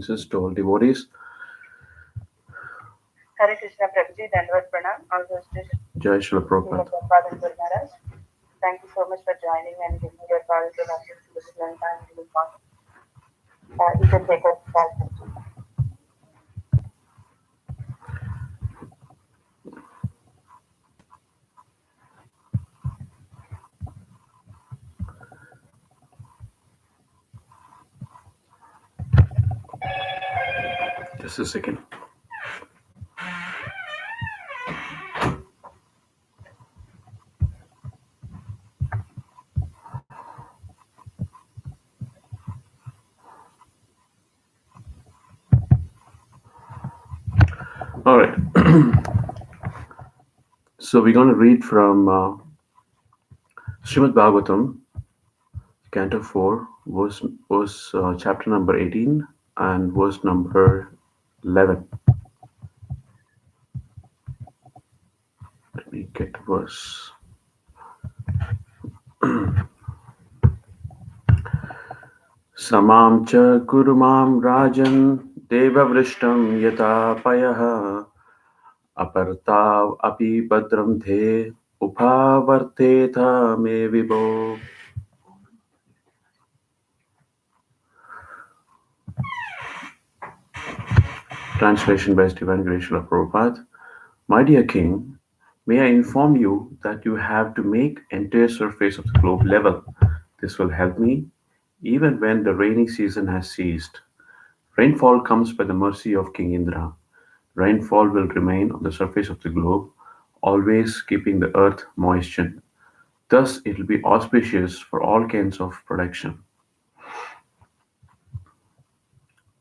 To all devotees. Hare Krishna Prabhuji, Dandavat Pranam, also to Jai Shri Srila Prabhupada. Prabhupada and Guru Maharaj. Thank you so much for joining and giving your valuable access to this long time in this morning. You can take us back. Just a second. All right. So we're going to read from Srimad Bhagavatam, Canto 4, chapter number 18 and verse number 11. Let me get the verse. Samam cha kurumam rajan devavristam yata payah apartav api badram the upavarteta me vibho. Translation by His Divine Grace Srila Prabhupada. My dear King, may I inform you that you have to make entire surface of the globe level. This will help me even when the rainy season has ceased. Rainfall comes by the mercy of King Indra. Rainfall will remain on the surface of the globe, always keeping the earth moistened. Thus, it will be auspicious for all kinds of production.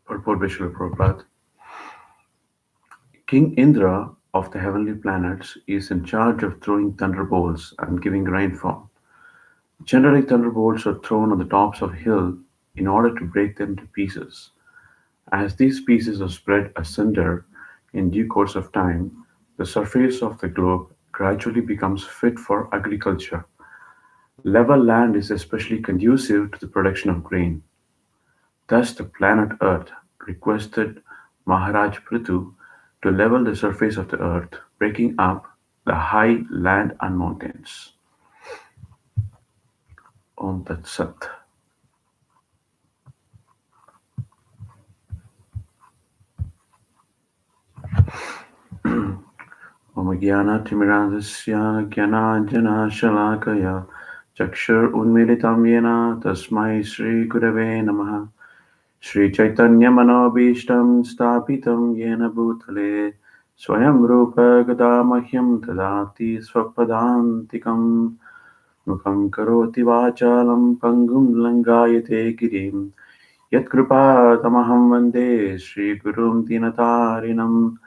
Purport by Srila Prabhupada. King Indra of the heavenly planets is in charge of throwing thunderbolts and giving rainfall. Generally, thunderbolts are thrown on the tops of hills in order to break them to pieces. As these pieces are spread asunder in due course of time, the surface of the globe gradually becomes fit for agriculture. Level land is especially conducive to the production of grain. Thus, the planet Earth requested Maharaj Prithu to level the surface of the earth, breaking up the high land and mountains. Om Tat Sat. Om Gyana Jana Shalakaya Chakshur Unmilitam Yena Tasmai Shri Gurave Namaha Shri Chaitanya Manobishtam Stapitam Yena Bhutale Swayam Rupa Gadamahyam Tadati Swapadantikam Mukam Karoti Vachalam Pangum Langayate Girim Yatkrupa Vande Shri Gurum Dinatarinam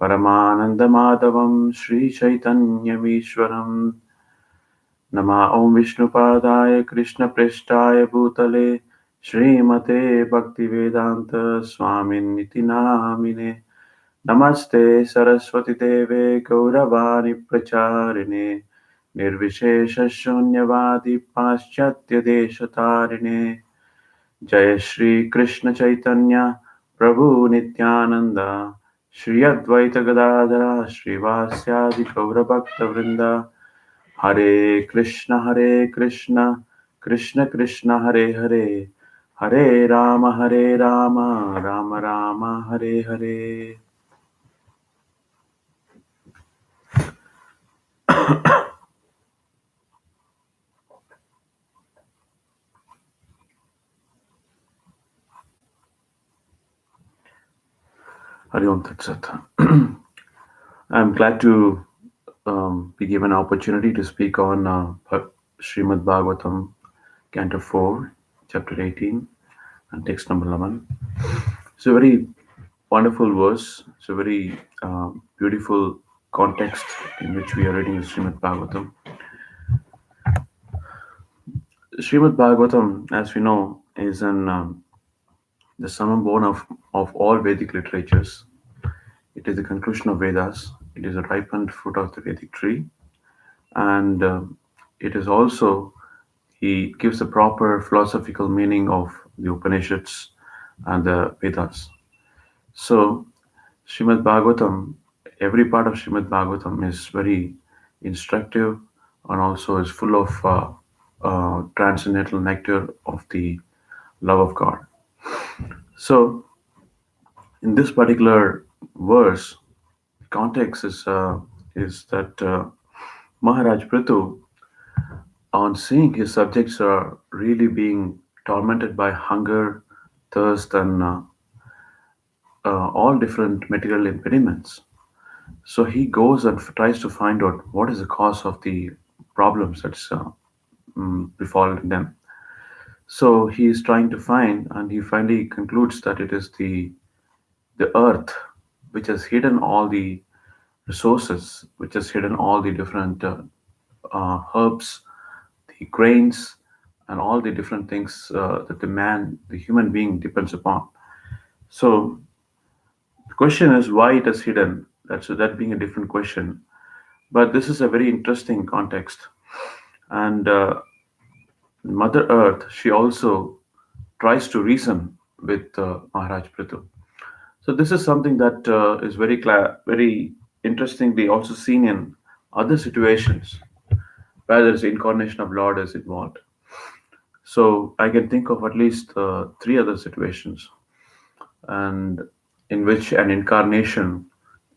Paramanandamadavam Shri Chaitanyamishwaram Nama Om Vishnupadaya Krishna Preshtaya Bhutale Srimate Bhaktivedanta Swamin Niti Namine Namaste Saraswati Deve Gauravani Pracharine Nirvishesha Shunyavadi Paschatya Deshatarine Jaya Shri Krishna Chaitanya Prabhu Nityananda Shri Advaita Gadadara Srivasya Gaura Bhakta Vrinda Hare Krishna Krishna Krishna Hare Hare Hare Rama Rama Rama Hare Hare. Hari Om Tat Sat. I'm glad to be given an opportunity to speak on Srimad Bhagavatam, Canto 4, Chapter 18, and text number 11. It's a very wonderful verse. It's a very beautiful context in which we are reading the Srimad Bhagavatam. Srimad Bhagavatam, as we know, is the summum bone of all Vedic literatures. It is the conclusion of Vedas. It is a ripened fruit of the Vedic tree. And it is also, he gives the proper philosophical meaning of the Upanishads and the Vedas. So, Srimad Bhagavatam, every part of Srimad Bhagavatam is very instructive and also is full of transcendental nectar of the love of God. So, in this particular verse, context is that Maharaj Prithu, on seeing his subjects are really being tormented by hunger, thirst, and all different material impediments, so he goes and tries to find out what is the cause of the problems that's befallen them. So he is trying to find, and he finally concludes that it is the earth which has hidden all the resources, which has hidden all the different herbs, the grains, and all the different things that the human being depends upon. So the question is why it is hidden. That being a different question, but this is a very interesting context. And Mother Earth, she also tries to reason with Maharaj Prithu. So this is something that is very interestingly also seen in other situations where there is incarnation of Lord is involved. So I can think of at least three other situations, and in which an incarnation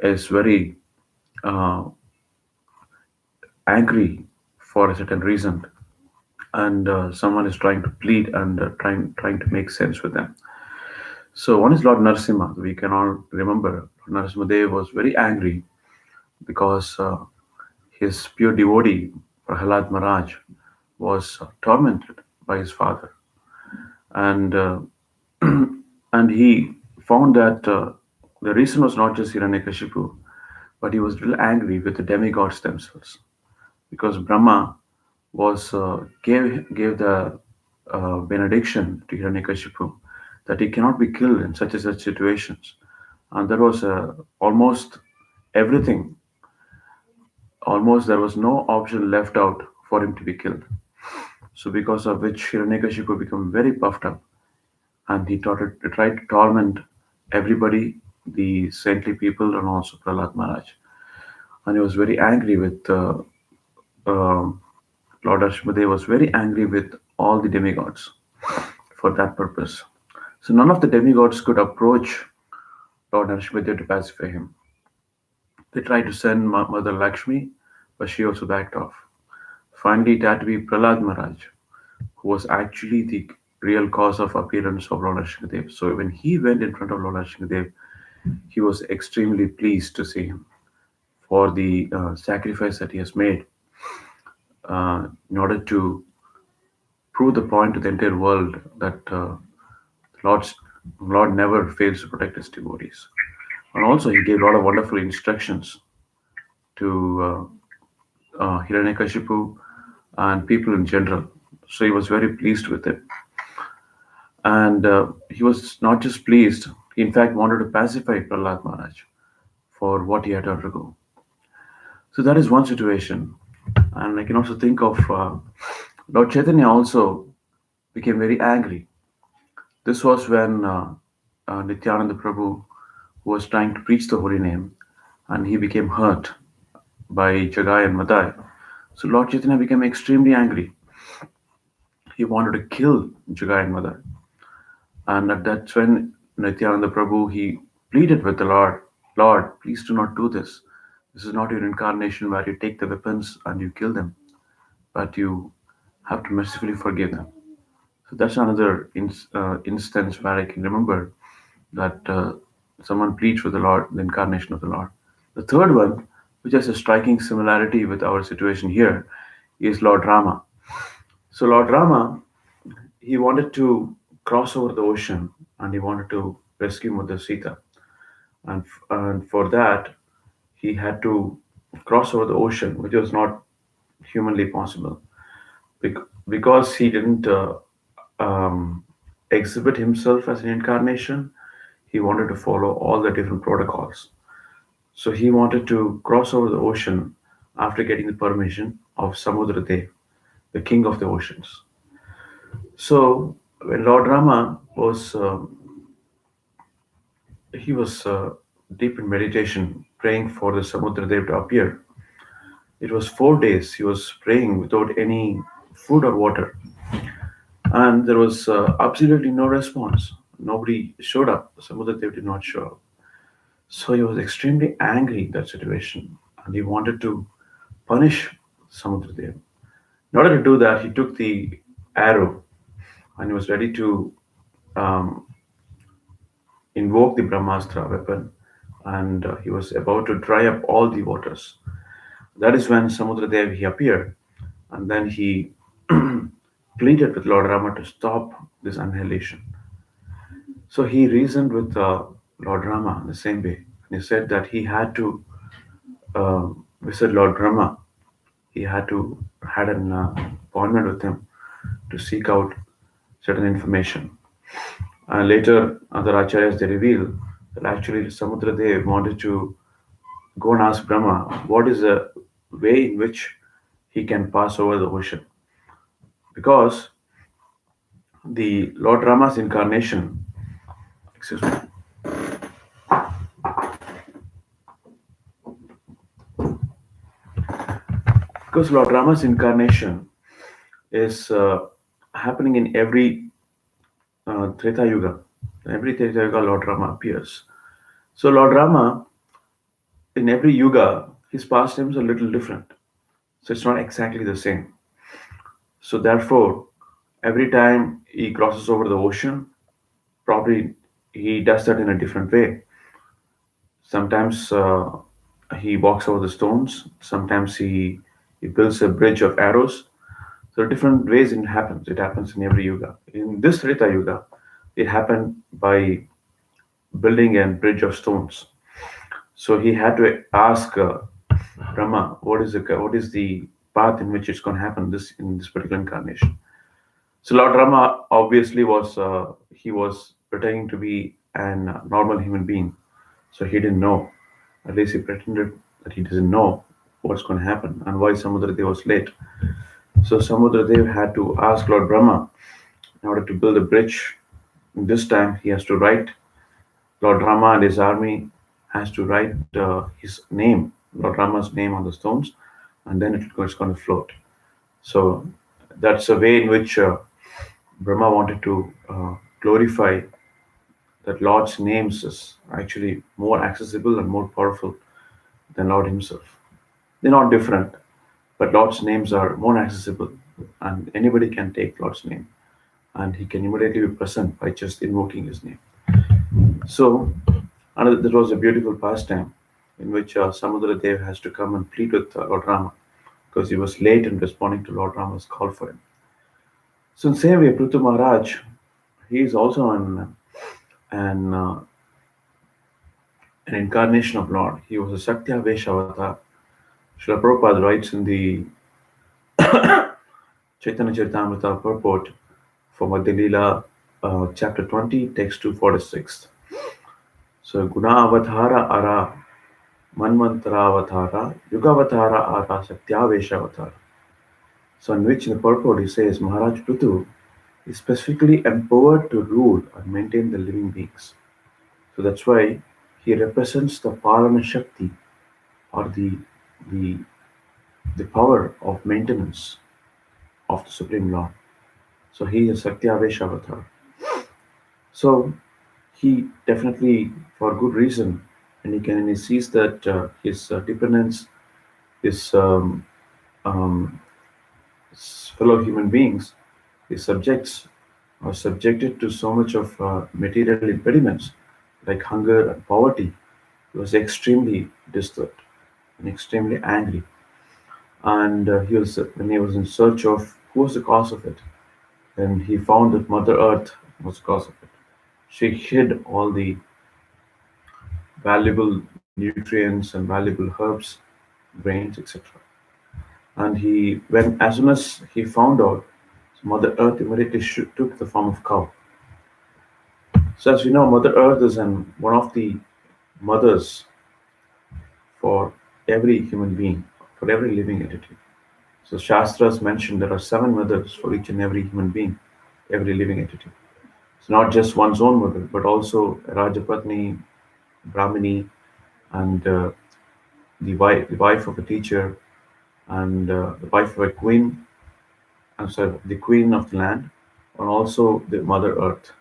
is very uh, angry for a certain reason, and someone is trying to plead and trying to make sense with them. So one is Lord Narasimha. We can all remember Lord Narasimhadev was very angry because his pure devotee Prahalad Maharaj was tormented by his father, and and he found that the reason was not just Hiranyakashipu, but he was real angry with the demigods themselves, because Brahma was gave the benediction to Hiranyakashipu that he cannot be killed in such and such situations, and there was almost everything, almost there was no option left out for him to be killed. So because of which Hiranyakashipu became very puffed up, and he tried to torment everybody, the saintly people, and also Prahlad Maharaj. And he was very angry with um Lord Ashmadev was very angry with all the demigods for that purpose. So none of the demigods could approach Lord Ashmadev to pacify him. They tried to send Mother Lakshmi, but she also backed off. Finally, it had to be Prahlad Maharaj, who was actually the real cause of appearance of Lord Ashmadev. So when he went in front of Lord Ashmadev, he was extremely pleased to see him for the sacrifice that he has made in order to prove the point to the entire world that Lord's, Lord never fails to protect his devotees. And also, he gave a lot of wonderful instructions to Hiranyakashipu and people in general. So he was very pleased with it. And he was not just pleased, he in fact wanted to pacify Prahlad Maharaj for what he had to undergo. So that is one situation. And I can also think of Lord Chaitanya also became very angry. This was when Nityananda Prabhu was trying to preach the holy name, and he became hurt by Jagai and Madai. So Lord Chaitanya became extremely angry. He wanted to kill Jagai and Madai. And that's when Nityananda Prabhu he pleaded with the Lord, Lord, please do not do this. This is not your incarnation where you take the weapons and you kill them, but you have to mercifully forgive them. So that's another instance where I can remember that someone pleads with the Lord, the incarnation of the Lord. The third one, which has a striking similarity with our situation here, is Lord Rama. So Lord Rama, he wanted to cross over the ocean and he wanted to rescue Mother Sita. And for that, he had to cross over the ocean, which was not humanly possible. Because he didn't um, exhibit himself as an incarnation, he wanted to follow all the different protocols. So he wanted to cross over the ocean after getting the permission of Samudradev, the king of the oceans. So when Lord Rama was he was deep in meditation, praying for the Samudradev to appear. It was 4 days he was praying without any food or water, and there was absolutely no response. Nobody showed up. Samudradev did not show up. So he was extremely angry at that situation, and he wanted to punish Samudradev. In order to do that, he took the arrow and he was ready to um, invoke the Brahmastra weapon, and he was about to dry up all the waters. That is when Samudradev he appeared, and then he pleaded with Lord Rama to stop this annihilation. So he reasoned with Lord Rama in the same way. He said that he had to visit Lord Rama. He had to had an appointment with him to seek out certain information. And later, other acharyas they reveal that actually Samudradev wanted to go and ask Brahma what is the way in which he can pass over the ocean. Because the Lord Rama's incarnation, excuse me, because Lord Rama's incarnation is happening in every Treta Yuga. In every Treta Yuga, Lord Rama appears. So Lord Rama, in every yuga, his past names are a little different. So it's not exactly the same. So therefore, every time he crosses over the ocean, probably he does that in a different way. Sometimes he walks over the stones. Sometimes he builds a bridge of arrows. So different ways it happens. It happens in every yuga. In this Treta Yuga, it happened by building a bridge of stones. So he had to ask Brahma, what is the path in which it's going to happen this in this particular incarnation. So Lord Rama obviously was he was pretending to be an normal human being, so he didn't know. At least he pretended that he doesn't know what's going to happen and why Samudradev was late. So Samudradev had to ask Lord Brahma in order to build a bridge. This time he has to write Lord Rama and his army has to write his name, Lord Rama's name on the stones, and then it's going to float. So that's a way in which Brahma wanted to glorify that Lord's names is actually more accessible and more powerful than Lord Himself. They're not different, but Lord's names are more accessible, and anybody can take Lord's name, and He can immediately be present by just invoking His name. So, another, that was a beautiful pastime in which Samudra Dev has to come and plead with Lord Rama because he was late in responding to Lord Rama's call for him. So, in the same way, Prithu Maharaj, he is also an incarnation of Lord. He was a Satya Vesh avatar. Srila Prabhupada writes in the Chaitanya Charitamrita purport for Madhya Leela, chapter 20, text 246. So, Guna Avadhara Ara, Manvantara Avadhara, Yuga Avadhara Ara, Satyavesha Avadhara. So, in which in the purport he says Maharaj Prithu is specifically empowered to rule and maintain the living beings. So that's why he represents the Parana Shakti or the the power of maintenance of the Supreme Lord. So he is Satyavesha Avatar. So he definitely, for good reason, and he sees that his dependents, his um, fellow human beings, his subjects, are subjected to so much of material impediments like hunger and poverty. He was extremely disturbed and extremely angry. And he was when he was in search of who was the cause of it, then he found that Mother Earth was the cause of it. She hid all the valuable nutrients and valuable herbs, grains, etc. And he, when as soon as he found out, Mother Earth immediately took the form of cow. So as we know, Mother Earth is one of the mothers for every human being, for every living entity. So Shastras mention there are seven mothers for each and every human being, every living entity. It's not just one's own mother, but also a Rajapatni, Brahmini, and the wife of a teacher, and the wife of a queen, I'm sorry, the queen of the land, and also the Mother Earth.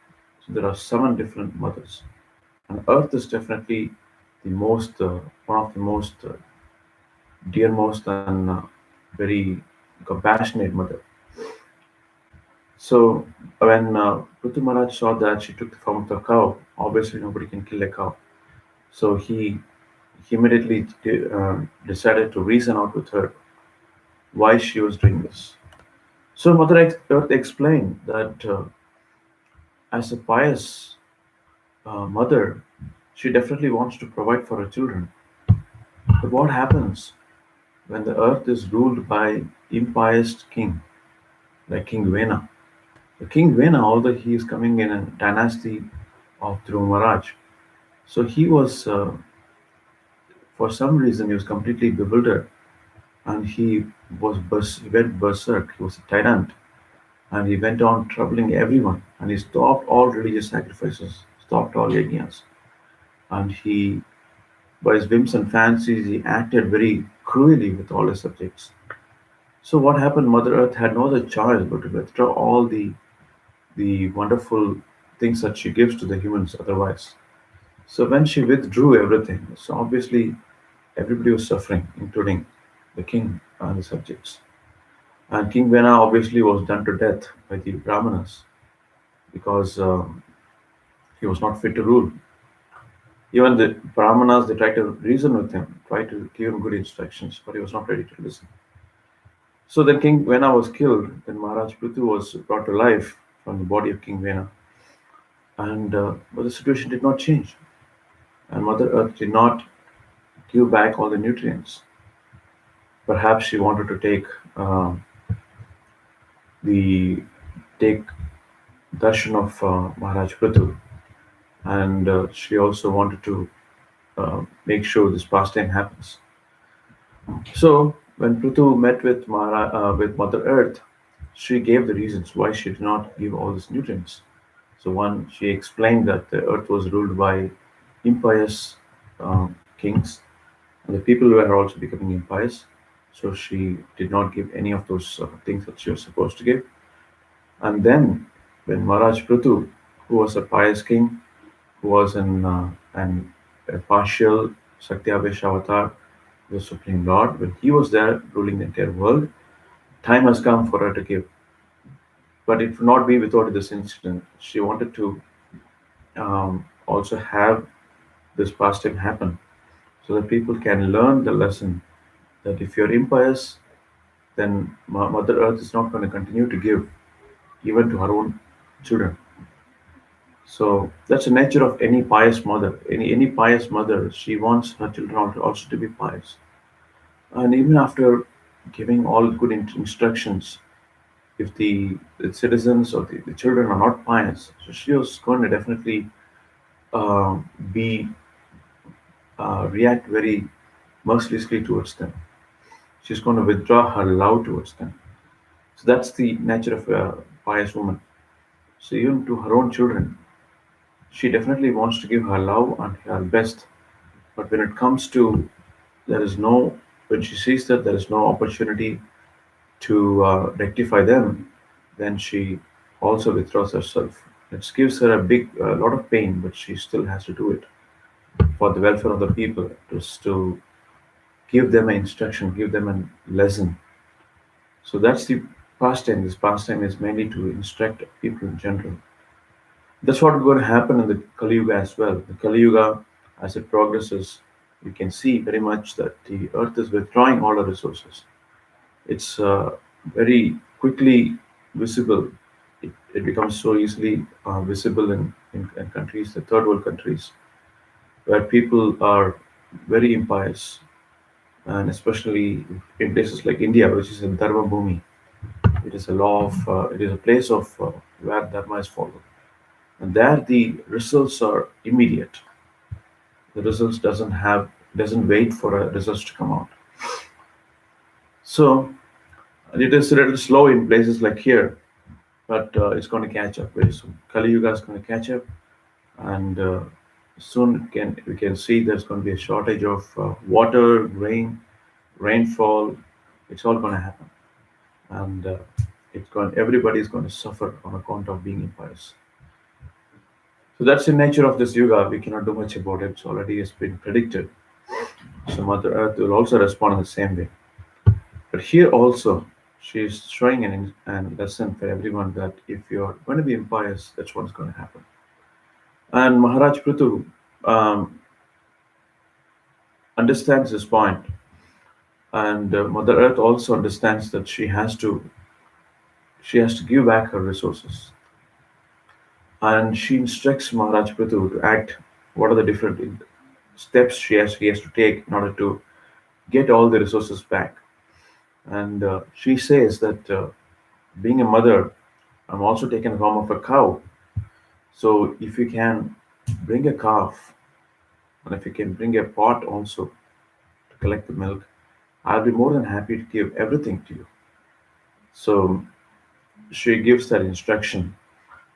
So there are seven different mothers, and Earth is definitely the most, one of the most dearmost and very compassionate mother. So when Prithu Maharaj saw that she took the form of a cow, obviously nobody can kill a cow. So he immediately decided to reason out with her why she was doing this. So Mother Earth explained that as a pious mother, she definitely wants to provide for her children. But what happens when the earth is ruled by impious king like King Vena? The King Vena, although he is coming in a dynasty of Dhruva Maharaj, so he was, for some reason, he was completely bewildered, and he went berserk. He was a tyrant, and he went on troubling everyone, and he stopped all religious sacrifices, stopped all yajnas, and he, by his whims and fancies, he acted very cruelly with all his subjects. So what happened? Mother Earth had no other choice but to withdraw all the wonderful things that she gives to the humans otherwise. So when she withdrew everything, so obviously everybody was suffering, including the king and the subjects. And King Vena obviously was done to death by the Brahmanas because he was not fit to rule. Even the Brahmanas, they tried to reason with him, tried to give him good instructions, but he was not ready to listen. So then King Vena was killed. Then Maharaj Prithu was brought to life from the body of King Vena. And but the situation did not change. And Mother Earth did not give back all the nutrients. Perhaps she wanted to uh, the take darshan of Maharaj Prithu, and she also wanted to make sure this pastime happens. So when Prithu met with Mother Earth, she gave the reasons why she did not give all these nutrients. So one, she explained that the earth was ruled by impious kings, and the people were also becoming impious. So she did not give any of those things that she was supposed to give. And then, when Maharaj Prithu, who was a pious king, who was a partial Satyabhesh avatar, the Supreme Lord, when he was there ruling the entire world, time has come for her to give. But it would not be without this incident. She wanted to also have this pastime happen so that people can learn the lesson that if you're impious, then Mother Earth is not going to continue to give even to her own children. So that's the nature of any pious mother. Any pious mother, she wants her children also to be pious. And even after giving all good instructions, if the citizens or the children are not pious, so she was going to definitely uh, be react very mercilessly towards them. She's going to withdraw her love towards them. So that's the nature of a pious woman. So even to her own children, she definitely wants to give her love and her best. But when it comes to there is no when she sees that there is no opportunity to rectify them, then she also withdraws herself. It gives her a lot of pain, but she still has to do it for the welfare of the people, just to give them an instruction, give them a lesson. So that's the pastime. This pastime is mainly to instruct people in general. That's what is going to happen in the Kali Yuga as well. The Kali Yuga, as it progresses, you can see very much that the earth is withdrawing all the resources. It's very quickly visible. It becomes so easily visible in countries, the third world countries, where people are very impious, and especially in places like India, which is a Dharma Bhumi. It is a place of where Dharma is followed. And there the results are immediate. The results doesn't wait for a results to come out. So it is a little slow in places like here, but it's going to catch up very soon. Kali Yuga is going to catch up, and soon can we can see there's going to be a shortage of water, rainfall. It's all going to happen, and everybody's going to suffer on account of being impious. So that's the nature of this yuga. We cannot do much about it. It's already has been predicted. So Mother Earth will also respond in the same way. But here also, she is showing an lesson for everyone that if you're going to be impious, that's what's going to happen. And Maharaj Prithu um, understands this point, and Mother Earth also understands that she has to give back her resources, and she instructs Maharaj Prithu to act. What are the different steps he has to take in order to get all the resources back? And she says that being a mother, I'm also taking the form of a cow. So if you can bring a calf, and if you can bring a pot also to collect the milk, I'll be more than happy to give everything to you. So she gives that instruction.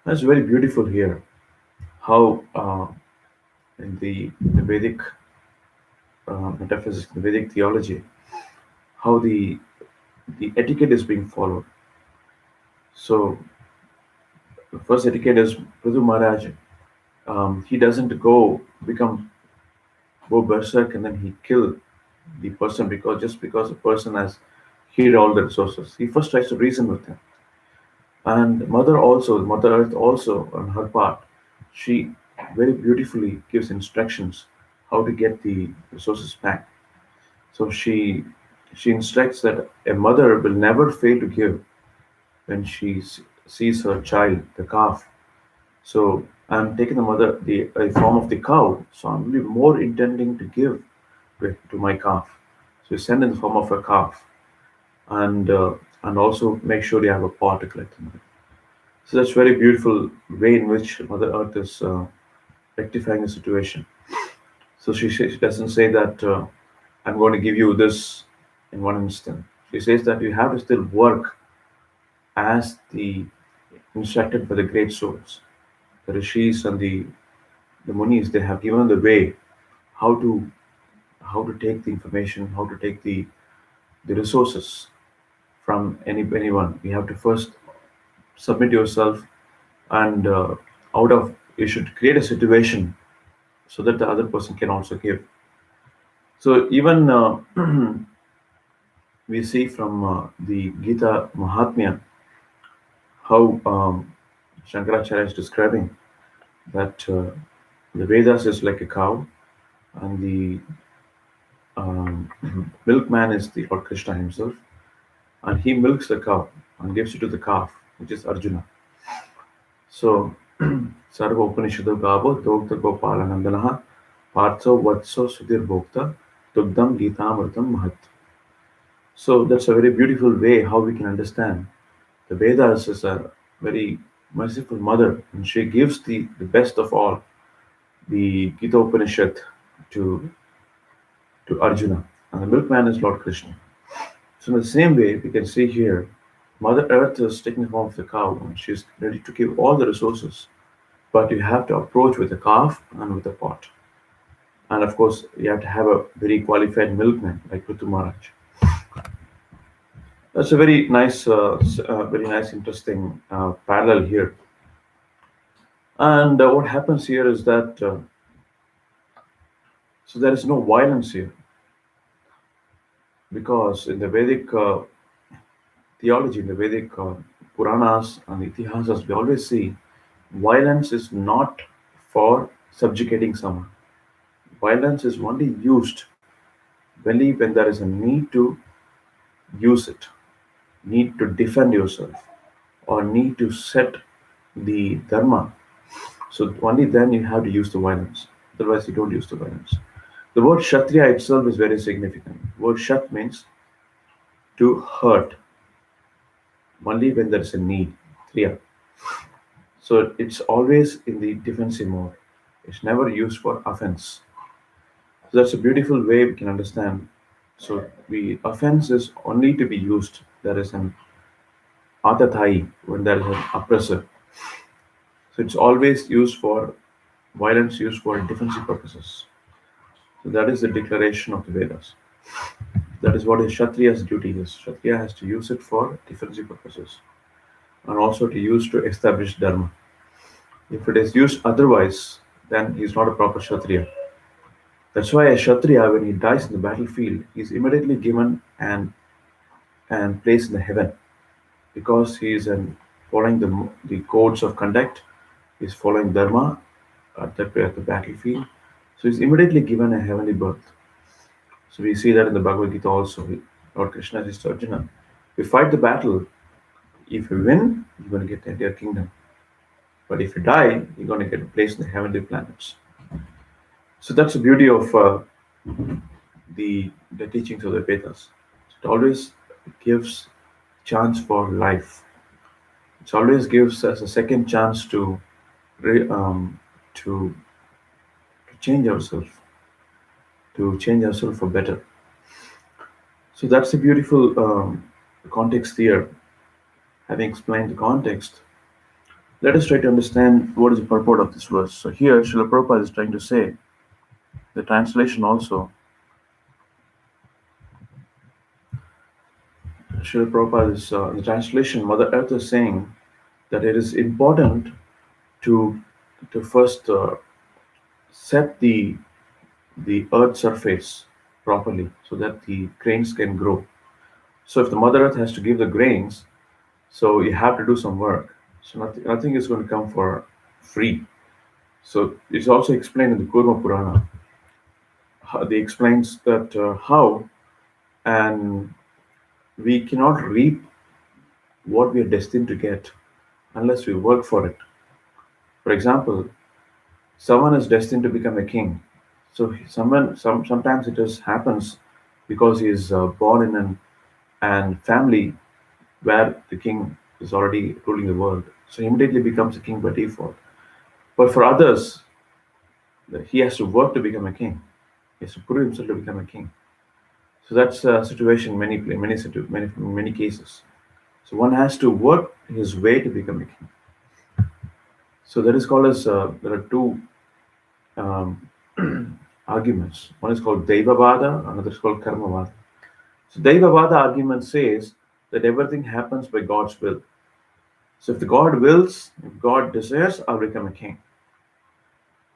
That's very beautiful here. How in the Vedic metaphysics, the Vedic theology, how the etiquette is being followed. So the first etiquette is Prithu Maharaj. He doesn't go berserk and then he kill the person because the person has hid all the resources. He first tries to reason with him. And Mother Earth also, on her part, she very beautifully gives instructions how to get the resources back. So she instructs that a mother will never fail to give when she sees her child, the calf. So I'm taking the a form of the cow. So I'm really more intending to give to my calf. So you send in the form of a calf, and also make sure you have a pot to collect the milk. So that's very beautiful way in which Mother Earth is rectifying the situation. So she doesn't say that I'm going to give you this in one instant. She says that you have to still work as the instructed by the great souls, the rishis and the munis. They have given the way how to take the information, how to take the resources from anyone. You have to first submit yourself, and out of you should create a situation so that the other person can also give. So even we see from the Gita Mahatmya how Shankaracharya is describing that the Vedas is like a cow, and the um, milkman is the Lord Krishna himself, and he milks the cow and gives it to the calf, which is Arjuna. So Sarva Upanishadu Gabo Dogta Gopalanandanaha Partho Vatso Sudhir Bhokta Tugdam Gita Amritam Mahat. So that's a very beautiful way how we can understand the Vedas is a very merciful mother, and she gives the best of all, the Gita Upanishad, to Arjuna, and the milkman is Lord Krishna. So in the same way, we can see here, Mother Earth is taking the form of the cow, and she's ready to give all the resources, but you have to approach with a calf and with a pot. And of course, you have to have a very qualified milkman like Prithu Maharaj. That's a very nice, interesting parallel here. And what happens here is that so there is no violence here because in the Vedic theology, in the Vedic Puranas and Itihasas, we always see violence is not for subjugating someone. Violence is only used only when there is a need to use it, need to defend yourself, or need to set the dharma. So only then you have to use the violence. Otherwise, you don't use the violence. The word Kshatriya itself is very significant. Word Shat means to hurt, only when there is a need. Triya. So it's always in the defensive mode. It's never used for offense. So that's a beautiful way we can understand. So the offense is only to be used. There is an atathai when there is an oppressor. So it's always used for violence used for defensive purposes. So that is the declaration of the Vedas. That is what a Kshatriya's duty is. Kshatriya has to use it for defensive purposes and also to use to establish dharma. If it is used otherwise, then he is not a proper Kshatriya. That's why a Kshatriya, when he dies in the battlefield, he is immediately given and placed in the heaven because he is following the codes of conduct. He is following dharma at the battlefield. So he's immediately given a heavenly birth. So we see that in the Bhagavad Gita also. Lord Krishna says to Arjuna, "You fight the battle. If you win, you're going to get the entire kingdom. But if you die, you're going to get a place in the heavenly planets." So that's the beauty of the teachings of the Vedas. It always gives chance for life. It always gives us a second chance re- um, to to change ourselves for better. So that's a beautiful context here. Having explained the context, let us try to understand what is the purport of this verse. So here, Srila Prabhupada is trying to say, the translation also, Srila Prabhupada is, in the translation, Mother Earth is saying that it is important to first set the earth surface properly so that the grains can grow. So if the Mother Earth has to give the grains, so you have to do some work. So nothing is going to come for free. So it's also explained in the Kurma Purana. They explains that how and we cannot reap what we are destined to get unless we work for it. For example, someone is destined to become a king. So sometimes it just happens because he is born in an family where the king is already ruling the world. So he immediately becomes a king by default. But for others, he has to work to become a king. He has to prove himself to become a king. So that's a situation in many cases. So one has to work his way to become a king. So that is called as there are two um, arguments. One is called Devavada, another is called Karmavada. So Devavada argument says that everything happens by God's will. So if the God wills, if God desires, I'll become a king.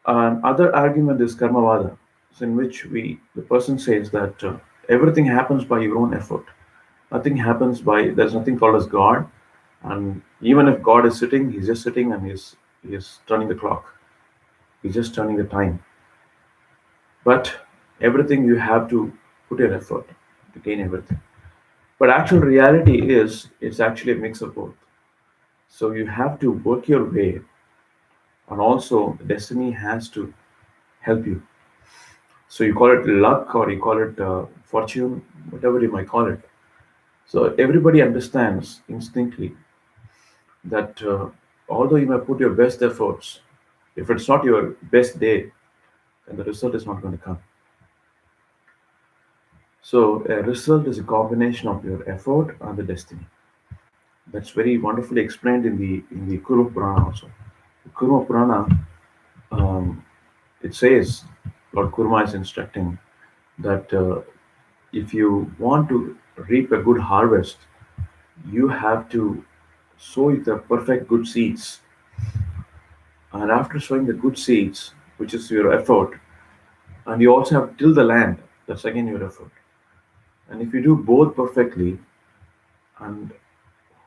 Other argument is Karmavada, so in which the person says that everything happens by your own effort. Nothing happens by there's nothing called as God, and even if God is sitting, he's just sitting and he's turning the clock. He's just turning the time. But everything you have to put your effort to gain everything. But actual reality is it's actually a mix of both. So you have to work your way, and also destiny has to help you. So you call it luck or you call it fortune, whatever you might call it. So everybody understands instinctively that although you may put your best efforts, if it's not your best day, then the result is not going to come. So a result is a combination of your effort and the destiny. That's very wonderfully explained in the Kuru Purana also. The Kuru Purana, um, it says, Lord Kurma is instructing that if you want to reap a good harvest, you have to sow the perfect good seeds. And after sowing the good seeds, which is your effort, and you also have to till the land, that's again your effort. And if you do both perfectly, and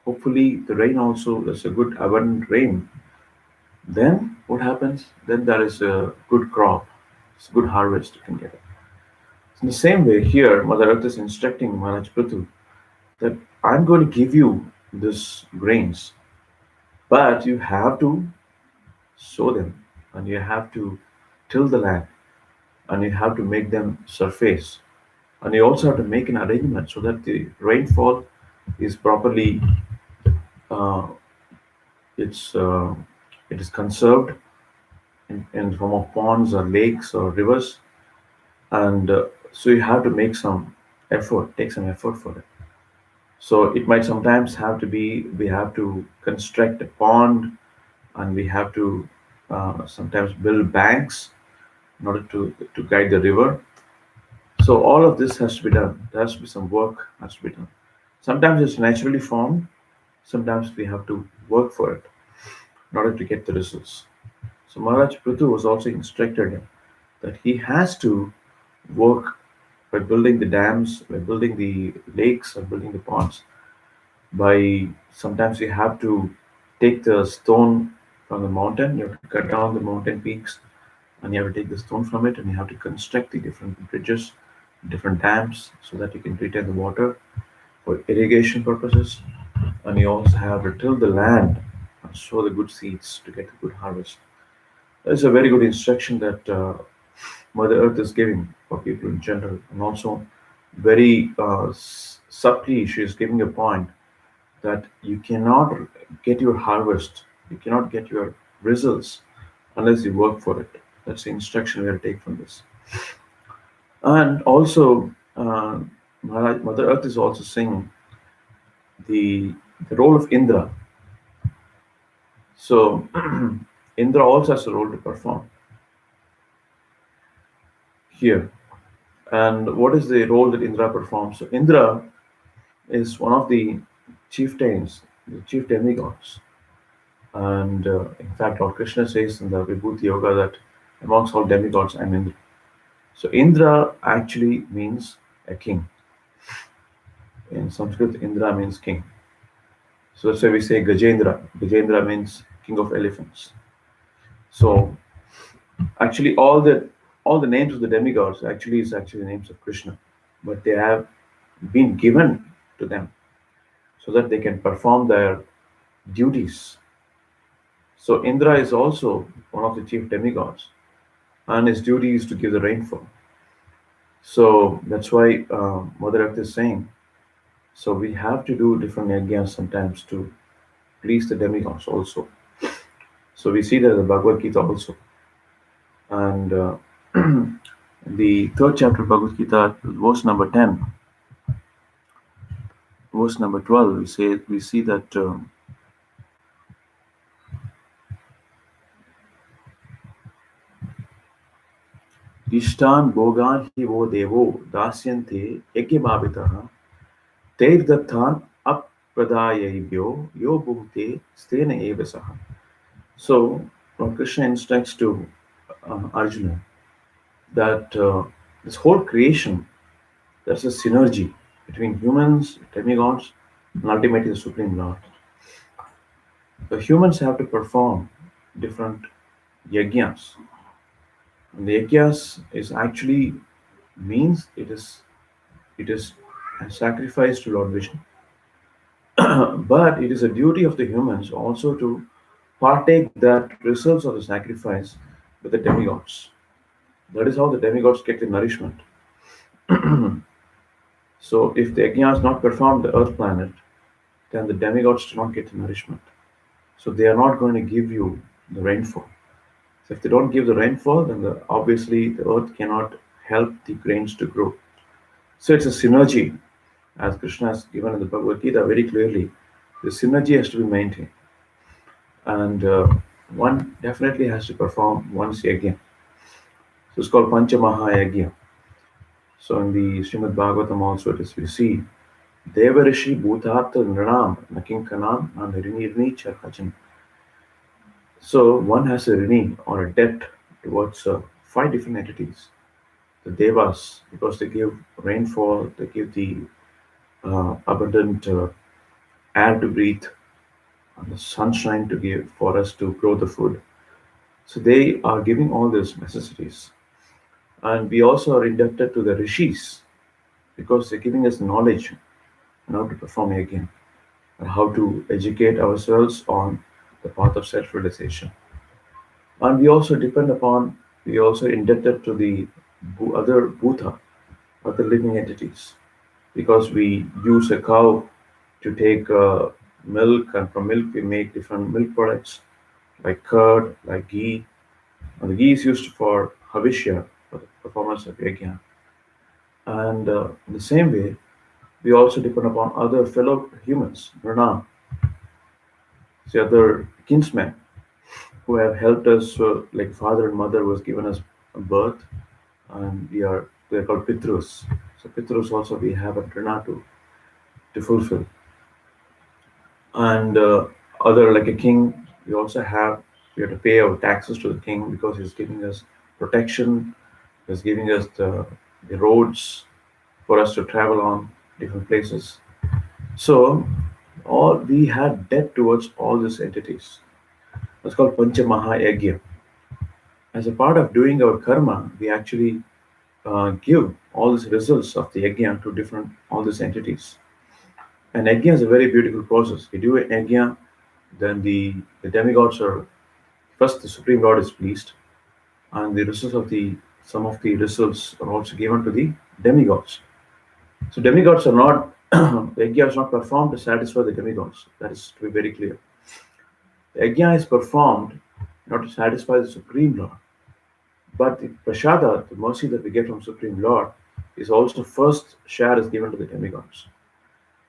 hopefully the rain also is a good abundant rain, then what happens? Then there is a good crop, it's a good harvest you can get. In the same way, here Mother Earth is instructing Maharaj Prithu that I'm going to give you this grains, but you have to sow them and you have to till the land and you have to make them surface and you also have to make an arrangement so that the rainfall is properly uh, it's it is conserved in the form of ponds or lakes or rivers and so you have to make some effort take some effort for it. So it might sometimes have to be we have to construct a pond and we have to sometimes build banks in order to guide the river. So all of this has to be done. There has to be some work has to be done. Sometimes it's naturally formed. Sometimes we have to work for it in order to get the results. So Maharaj Prithu was also instructed that he has to work by building the dams, by building the lakes, or building the ponds. By sometimes you have to take the stone from the mountain. You have to cut down the mountain peaks, and you have to take the stone from it, and you have to construct the different bridges, different dams, so that you can retain the water for irrigation purposes. And you also have to till the land and sow the good seeds to get a good harvest. That's a very good instruction that Mother Earth is giving for people in general, and also very subtly she is giving a point that you cannot get your harvest, you cannot get your results unless you work for it. That's the instruction we have to take from this. And also, Mother Earth is also saying the the role of Indra. So Indra also has a role to perform here. And what is the role that Indra performs? So Indra is one of the chieftains, the chief demigods. And in fact, Lord Krishna says in the Vibhuti Yoga that amongst all demigods, I'm Indra. So Indra actually means a king. In Sanskrit, Indra means king. So that's why we say Gajendra. Gajendra means king of elephants. So actually, all the names of the demigods actually is actually names of Krishna, but they have been given to them so that they can perform their duties. So Indra is also one of the chief demigods, and his duty is to give the rainfall. So that's why Mother Earth is saying. So we have to do different yajnas sometimes to please the demigods also. So we see that in the Bhagavad Gita also, and the third chapter of Bhagavad Gita, verse number 10, verse number 12, we see that Ishtan Bogan hi wo devo dasyante yajnamavitah Tairdhathan apradayabhyo yo bhukte stena eva saha. So Lord Krishna instructs to Arjuna that this whole creation, there's a synergy between humans, demigods, and ultimately the Supreme Lord. The humans have to perform different yajnas. And the yajnas is actually means it is a sacrifice to Lord Vishnu. But it is a duty of the humans also to partake that results of the sacrifice with the demigods. That is how the demigods get the nourishment. So if the yajna is not performed on the earth planet, then the demigods do not get the nourishment. So they are not going to give you the rainfall. So if they don't give the rainfall, then obviously the earth cannot help the grains to grow. So it's a synergy, as Krishna has given in the Bhagavad Gita very clearly. The synergy has to be maintained, and one definitely has to perform one's yajna. So it's called Pancha Mahayagya. So in the Srimad Bhagavatam also it is we see Devarishi Bhutartha Nranam Nakinkanam and Rini Charkajan. So one has a rini or a debt towards five different entities. The Devas, because they give rainfall, they give the abundant air to breathe, and the sunshine to give for us to grow the food. So they are giving all these necessities. And we also are indebted to the rishis because they're giving us knowledge on how to perform yajna and how to educate ourselves on the path of self-realization. And we also indebted to the other bhuta, other living entities, because we use a cow to take milk, and from milk we make different milk products like curd, like ghee. And the ghee is used for havishya, for the performance of yajna. And in the same way, we also depend upon other fellow humans, Nranam, the other kinsmen, who have helped us. So, like father and mother was given us a birth, and they're called Pitrus. So Pitrus also we have a Trina to fulfill, and other like a king, we have to pay our taxes to the king because he's giving us protection, he's giving us the roads for us to travel on different places. So all we had debt towards all these entities. It's called Pancha Mahayagya. As a part of doing our karma, we actually give all these results of the yajna to different all these entities. And yajna is a very beautiful process. We do a yajna, then the demigods are first the Supreme Lord is pleased, and the results of the some of the results are also given to the demigods. So demigods are not the yajna is not performed to satisfy the demigods. That is to be very clear. The yajna is performed not to satisfy the Supreme Lord, but the prasada, the mercy that we get from Supreme Lord, is also first share is given to the demigods,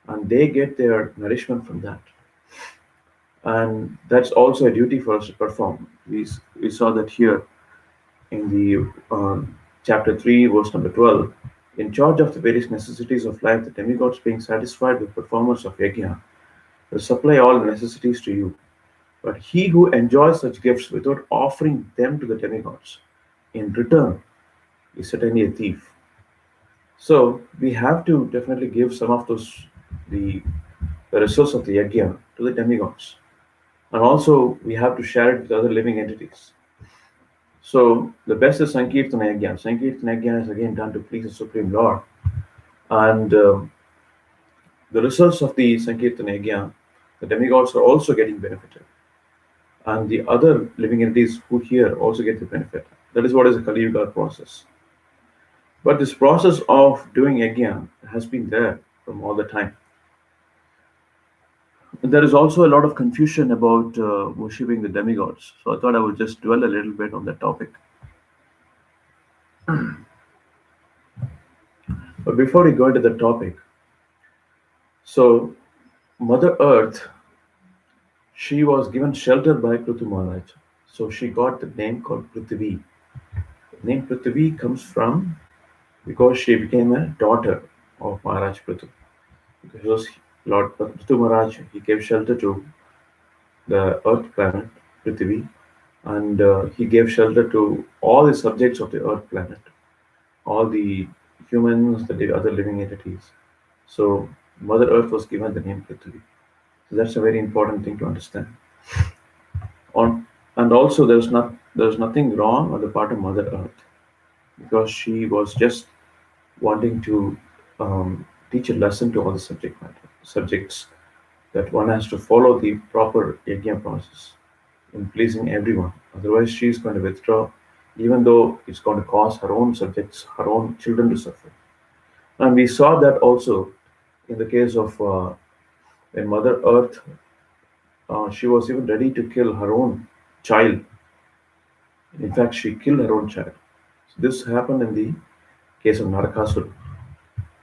and they get their nourishment from that. And that's also a duty for us to perform. We saw that here in the chapter 3, verse number 12. In charge of the various necessities of life, the demigods being satisfied with performance of yajna will supply all the necessities to you. But he who enjoys such gifts without offering them to the demigods in return is certainly a thief. So we have to definitely give some of those the, the results of the yajna to the demigods. And also we have to share it with other living entities. So the best is Sankirtana Yajna. Sankirtana Yajna is again done to please the Supreme Lord. And the results of the Sankirtana Yajna, the demigods are also getting benefited. And the other living entities who hear also get the benefit. That is what is a Kali Yuga process. But this process of doing yajna has been there from all the time. There is also a lot of confusion about worshipping the demigods. So I thought I would just dwell a little bit on that topic. But before we go into the topic, so Mother Earth, she was given shelter by Prithu Maharaj. So she got the name called Prithvi. The name Prithvi comes from because she became a daughter of Maharaj Prithu. Because Lord Prithu Maharaj, he gave shelter to the Earth planet, Prithvi, and he gave shelter to all the subjects of the Earth planet, all the humans, the other living entities. So Mother Earth was given the name Prithvi. So that's a very important thing to understand. On and also there's nothing wrong on the part of Mother Earth because she was just wanting to teach a lesson to all the subjects that one has to follow the proper yajna process in pleasing everyone. Otherwise, she is going to withdraw, even though it's going to cause her own subjects, her own children to suffer. And we saw that also in the case of when Mother Earth, she was even ready to kill her own child. In fact, she killed her own child. So this happened in the case of Narakasura.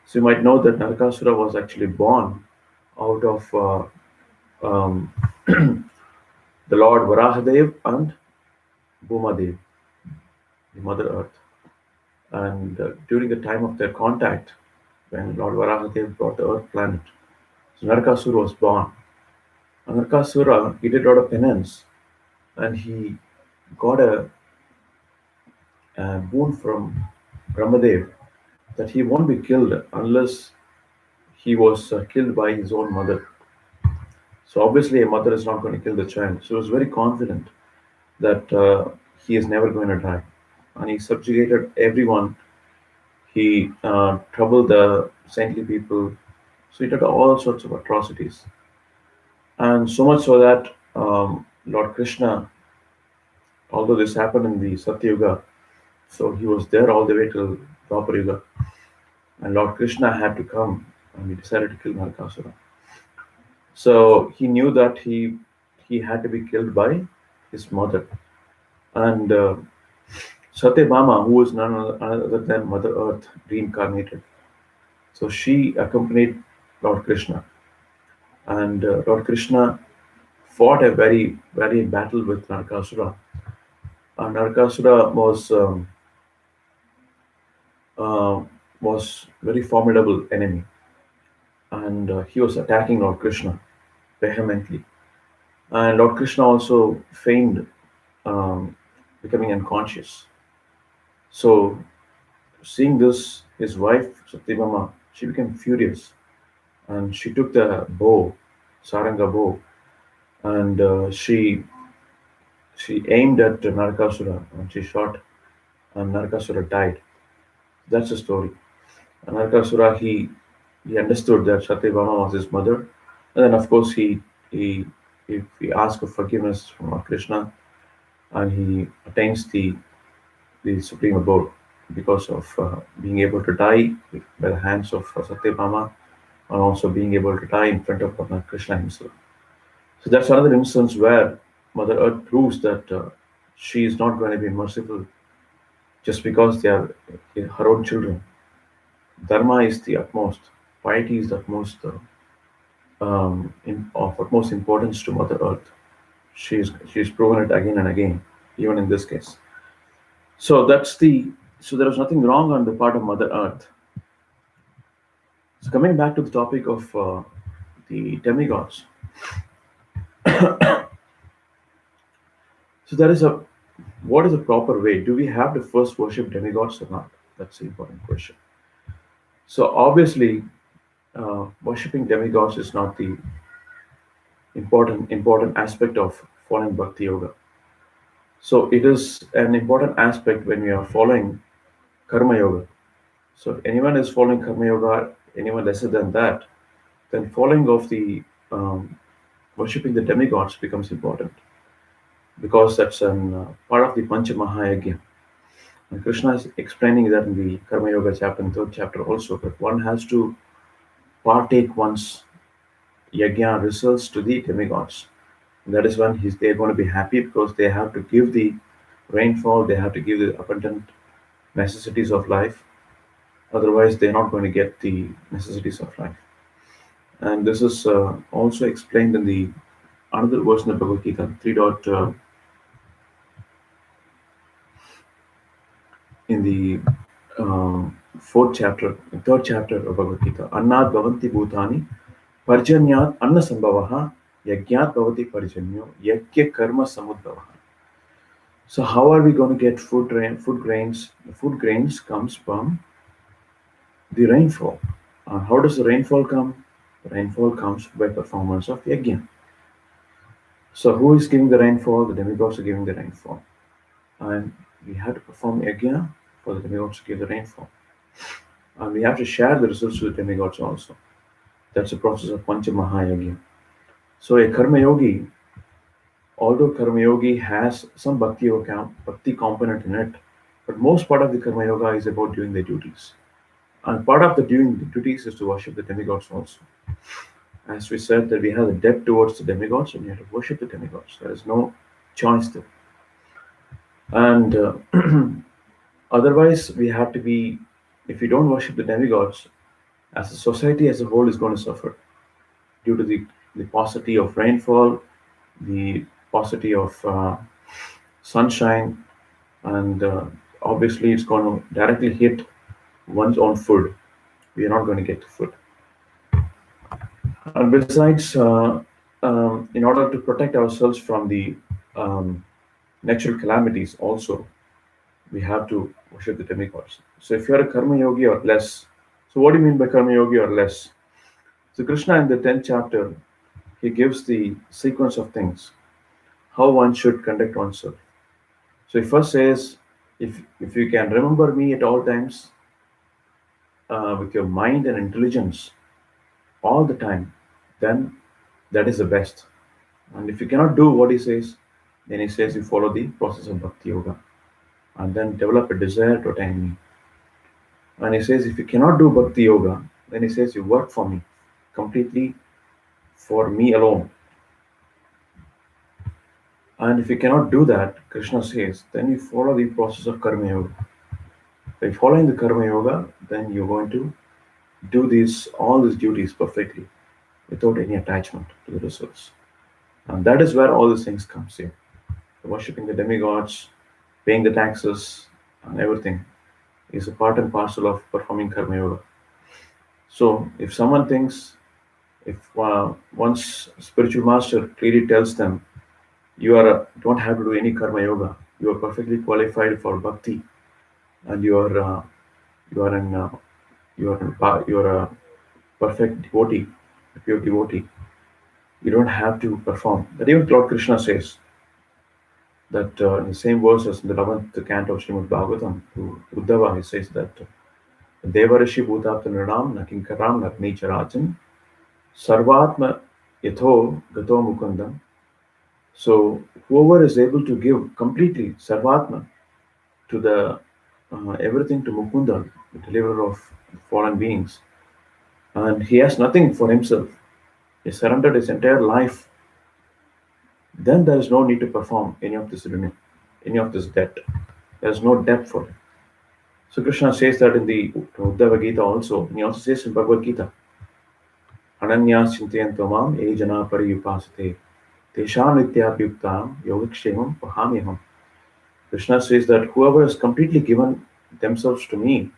So you might know that Narakasura was actually born out of um, the Lord Varahadev and Bhumadev, the Mother Earth. And during the time of their contact, when Lord Varahadev brought the Earth planet, so Narakasura was born. And Narakasura, he did a lot of penance, and he got a boon from Brahmadev that he won't be killed unless he was killed by his own mother. So obviously, a mother is not going to kill the child. So he was very confident that he is never going to die, and he subjugated everyone. He troubled the saintly people. So he did all sorts of atrocities, and so much so that Lord Krishna, although this happened in the Satya Yuga, so he was there all the way till Dwapara Yuga, and Lord Krishna had to come, and he decided to kill Narakasura. So he knew that he had to be killed by his mother. And Satyabhama, who was none other than Mother Earth reincarnated, so she accompanied Lord Krishna. And Lord Krishna fought a very very battle with Narakasura. Narakasura uh, was very formidable enemy, and he was attacking Lord Krishna vehemently. And Lord Krishna also feigned um, becoming unconscious. So, seeing this, his wife Satyabhama, she became furious, and she took the bow, Saranga bow, and she aimed at Narakasura, and she shot, and Narakasura died. That's the story. And Narakasura, he understood that Satyabhama was his mother, and then of course he he asked for forgiveness from Lord Krishna, and he attains the supreme abode because of being able to die by the hands of Satyabhama, and also being able to die in front of Lord Krishna himself. So that's another instance where Mother Earth proves that she is not going to be merciful just because they are her own children. Dharma is the utmost, piety is the utmost, of utmost importance to Mother Earth. She's proven it again and again, even in this case. So so there was nothing wrong on the part of Mother Earth. So coming back to the topic of the demigods, so there is a what is the proper way? Do we have to first worship demigods or not? That's the important question. So obviously, worshipping demigods is not the important aspect of following bhakti yoga. So it is an important aspect when we are following karma yoga. So if anyone is following karma yoga, anyone lesser than that, then following of the worshipping the demigods becomes important because that's an part of the Pancha Mahayagya. And Krishna is explaining that in the Karma Yoga chapter, in third chapter also, that one has to partake one's yajna results to the demigods. And that is when they're going to be happy because they have to give the rainfall, they have to give the abundant necessities of life. Otherwise, they're not going to get the necessities of life. And this is also explained in the another verse in the Bhagavad Gita, in the fourth chapter, third chapter of Bhagavad Gita. Annad bhavanti bhutani parjanyat anna sambhavaha yagyat bhavati parjanyo yajna karma samudbhavaha. So how are we going to get food grains? The food grains comes from the rainfall. How does the rainfall come? The rainfall comes by performance of yajna. So who is giving the rainfall? The demigods are giving the rainfall. And we have to perform yajna for the demigods to give the rainfall. And we have to share the results with the demigods also. That's the process of Pancha Mahayagya. So a Karma Yogi, although Karma Yogi has some bhakti component in it, but most part of the Karma Yoga is about doing the duties. And part of the doing the duties is to worship the demigods also. As we said that we have a debt towards the demigods and we have to worship the demigods. There is no choice there. And otherwise, we have to be, if we don't worship the demigods, as a society as a whole is going to suffer due to the paucity of rainfall, the paucity of sunshine, and obviously it's going to directly hit one's own food. We are not going to get the food. And besides, in order to protect ourselves from the um, natural calamities, also we have to worship the demigods. So if you're a karma yogi or less, so what do you mean by karma yogi or less? So Krishna in the 10th chapter, he gives the sequence of things, how one should conduct oneself. So he first says, if you can remember me at all times with your mind and intelligence all the time, then that is the best. And if you cannot do what he says, then he says you follow the process of bhakti yoga and then develop a desire to attain me. And he says if you cannot do bhakti yoga, then he says you work for me completely for me alone. And if you cannot do that, Krishna says, then you follow the process of karma yoga. By following the karma yoga, then you're going to do all these duties perfectly without any attachment to the results. And that is where all these things comes in. Worshipping the demigods, paying the taxes, and everything is a part and parcel of performing karma yoga. So if someone thinks, if one's spiritual master clearly tells them, don't have to do any karma yoga, you are perfectly qualified for bhakti, and you are an you are a perfect devotee, a pure devotee. You don't have to perform. That even Lord Krishna says that in the same verses in the 11th canto of Srimad Bhagavatam to Uddhava, he says that Devarishi Bhutapta Nrinam Nakinkaram Nagni Charachan Sarvatma Yatho Gato Mukundam. So whoever is able to give completely Sarvatma to the everything to Mukunda, the deliverer of fallen beings, and he has nothing for himself. He surrendered his entire life. Then there is no need to perform any of this limit, any of this debt. There is no debt for it. So Krishna says that in the Uddhava Gita also, and he also says in Bhagavad Gita, Ananya Chintayanto Mam Ye Jana Pariyupasate Tesham Nityapyuktam Yogakshemam Pahamyaham. Krishna says that whoever has completely given themselves to me,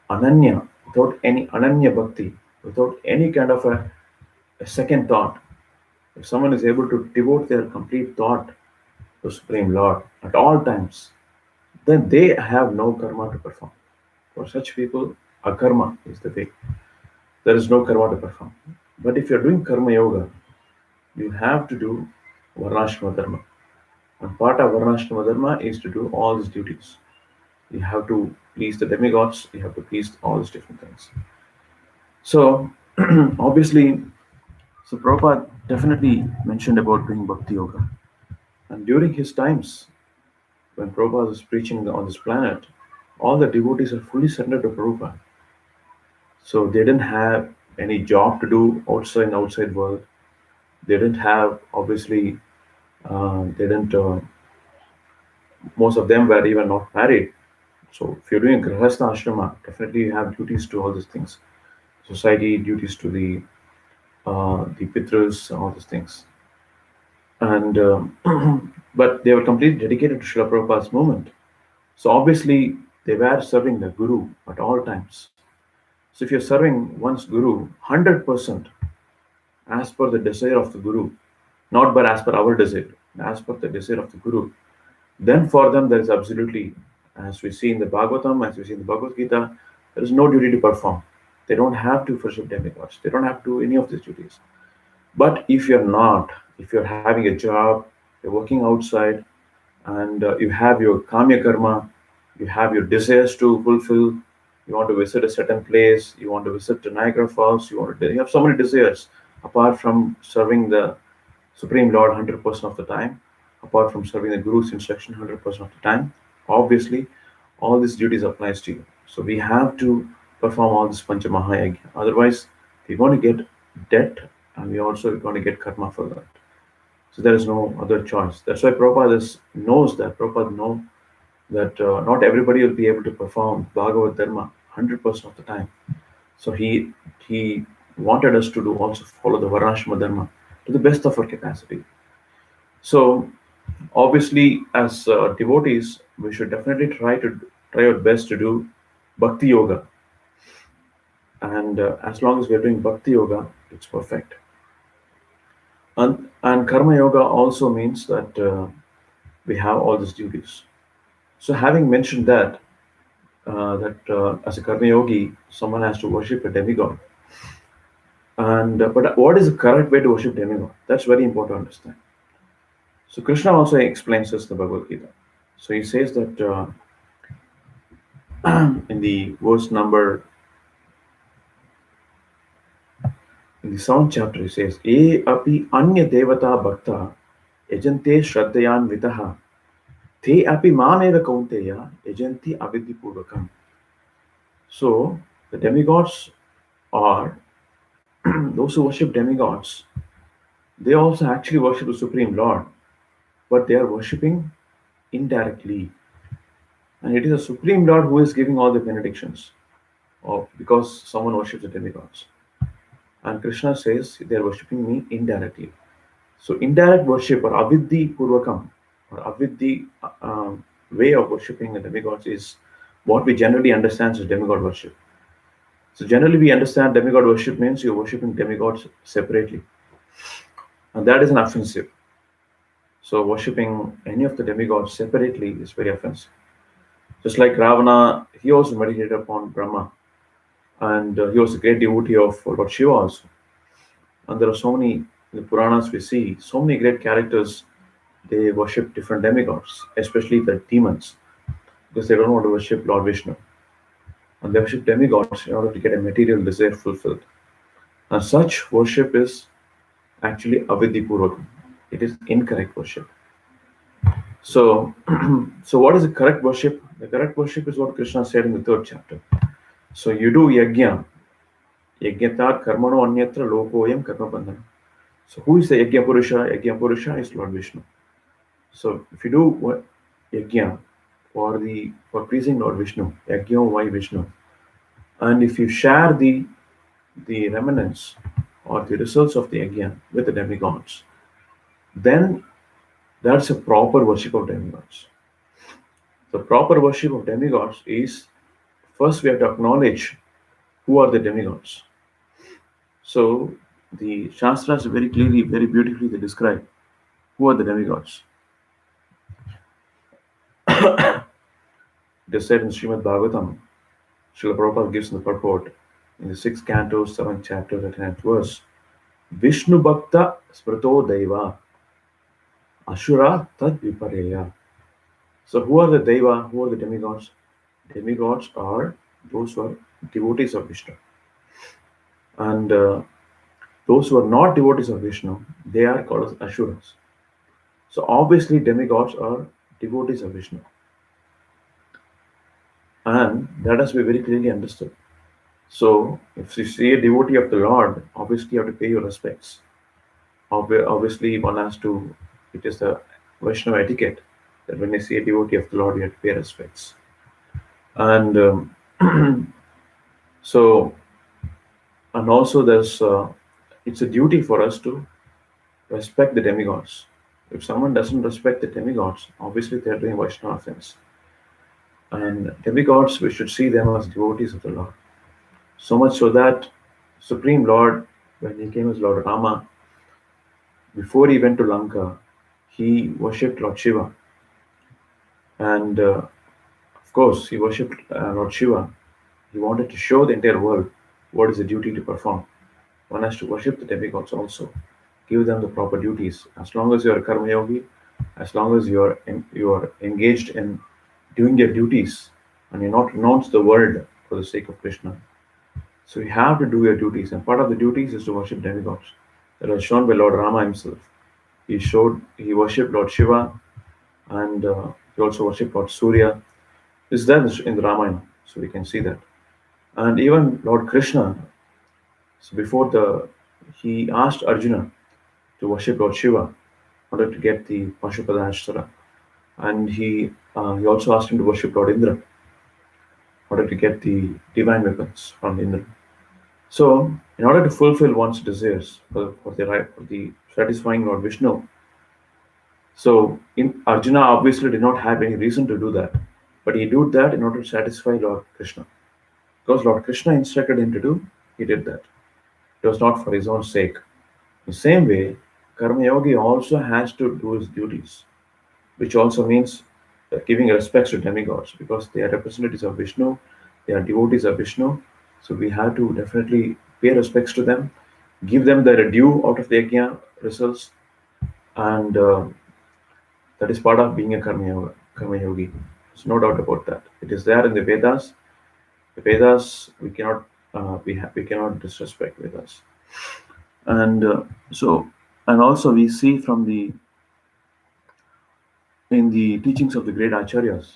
Ananya, without any Ananya Bhakti, without any kind of a second thought, if someone is able to devote their complete thought to Supreme Lord at all times, then they have no karma to perform. For such people, akarma is the way. There is no karma to perform. But if you're doing karma yoga, you have to do varnashrama dharma. And part of varnashrama dharma is to do all these duties. You have to please the demigods, you have to please all these different things. So, obviously, so Prabhupada definitely mentioned about doing bhakti yoga. And during his times, when Prabhupada was preaching on this planet, all the devotees are fully surrendered to Prabhupada. So they didn't have any job to do outside world. They didn't have obviously they didn't. Most of them were even not married. So if you're doing grihastha ashrama, definitely you have duties to all these things, society duties to the pitras, all these things, and but they were completely dedicated to Srila Prabhupada's movement. So obviously they were serving the guru at all times. So if you're serving one's guru 100% as per the desire of the guru, not but as per our desire, as per the desire of the guru, then for them there is absolutely, as we see in the Bhagavatam, as we see in the Bhagavad Gita, there is no duty to perform. They don't have to worship demigods. They don't have to do any of these duties. But if you're not, if you're having a job, you're working outside, and you have your kamya karma, you have your desires to fulfill, you want to visit a certain place, you want to visit the Niagara Falls, you have so many desires apart from serving the Supreme Lord 100% of the time, apart from serving the Guru's instruction 100% of the time. Obviously, all these duties applies to you. So we have to perform all this Pancha Mahayagya. Otherwise, we're going to get debt and we're also going to get karma for that. So there is no other choice. That's why Prabhupada knows that. Prabhupada knows that not everybody will be able to perform Bhagavad Dharma 100% of the time. So he wanted us to do also follow the Varnashrama Dharma to the best of our capacity. So obviously, as devotees, we should definitely try our best to do Bhakti Yoga. And as long as we're doing Bhakti Yoga, it's perfect. And Karma Yoga also means that we have all these duties. So having mentioned that, as a karma yogi, someone has to worship a demigod. And but what is the correct way to worship demigod? That's very important to understand. So Krishna also explains this in the Bhagavad Gita. So he says that in the verse number in the seventh chapter, he says, "E api anya devata bhakta yajante shraddhayan vitaha te api mameva kaunteya yajanti avidhi purvakam." So the demigods are those who worship demigods. They also actually worship the Supreme Lord, but they are worshipping indirectly. And it is the Supreme Lord who is giving all the benedictions because someone worships the demigods. And Krishna says they are worshipping me indirectly. So indirect worship or avidhi purvakam or avidhi way of worshipping the demigods is what we generally understand as demigod worship. So generally we understand demigod worship means you're worshipping demigods separately, and that is an offensive. So worshipping any of the demigods separately is very offensive. Just like Ravana, he also meditated upon Brahma, and he was a great devotee of Lord Shiva also. And there are so many in the Puranas we see so many great characters. They worship different demigods, especially the demons, because they don't want to worship Lord Vishnu, and they worship demigods in order to get a material desire fulfilled. And such worship is actually avidipurvakam. It is incorrect worship. So, so what is the correct worship? The correct worship is what Krishna said in the third chapter. So you do yajna, yajnatat karmano anyatra lokoyam karma bandhana. So who is the yajna purusha? Yajna purusha is Lord Vishnu. So if you do yajna for pleasing Lord Vishnu, yajna why Vishnu, and if you share the remnants or the results of the yajna with the demigods, then that's a proper worship of demigods. The proper worship of demigods is first we have to acknowledge who are the demigods. So the Shastras very clearly, very beautifully they describe who are the demigods. It is said in Srimad Bhagavatam, Srila Prabhupada gives in the purport in the sixth canto, seventh chapter, the 10th verse, Vishnu Bhakta Smrito Deva Ashura Tad Vipareya. So who are the Deva? Who are the demigods? Demigods are those who are devotees of Vishnu. And those who are not devotees of Vishnu, they are called as Asuras. So obviously demigods are devotees of Vishnu. And that has to be very clearly understood. So if you see a devotee of the Lord, obviously you have to pay your respects. Obviously one has to, it is the Vaishnava etiquette that when you see a devotee of the Lord, you have to pay respects. And so, and also there's, it's a duty for us to respect the demigods. If someone doesn't respect the demigods, obviously they're doing Vaishnava offense. And demigods, we should see them as devotees of the Lord. So much so that Supreme Lord, when he came as Lord Rama, before he went to Lanka, he worshipped Lord Shiva. And of course, he worshipped Lord Shiva. He wanted to show the entire world what is the duty to perform. One has to worship the demigods also, give them the proper duties. As long as you are a karma yogi, as long as you are engaged in doing your duties, and you not renounce the world for the sake of Krishna. So you have to do your duties, and part of the duties is to worship demigods. That was shown by Lord Rama himself. He worshipped Lord Shiva, and he also worshipped Lord Surya. This is there in the Ramayana, so we can see that. And even Lord Krishna, so before the he asked Arjuna to worship Lord Shiva in order to get the Pashupada Ashtra, and he also asked him to worship Lord Indra in order to get the divine weapons from Indra. So, in order to fulfill one's desires for the satisfying Lord Vishnu, so in Arjuna obviously did not have any reason to do that, but he did that in order to satisfy Lord Krishna. Because Lord Krishna instructed him to do, he did that. It was not for his own sake. The same way, Karma Yogi also has to do his duties, which also means giving respects to demigods because they are representatives of Vishnu, they are devotees of Vishnu. So we have to definitely pay respects to them, give them their due out of the yajna results, and that is part of being a karma yogi. There's no doubt about that. It is there in the Vedas. The Vedas we cannot disrespect Vedas, and so and also we see from the in the teachings of the great acharyas.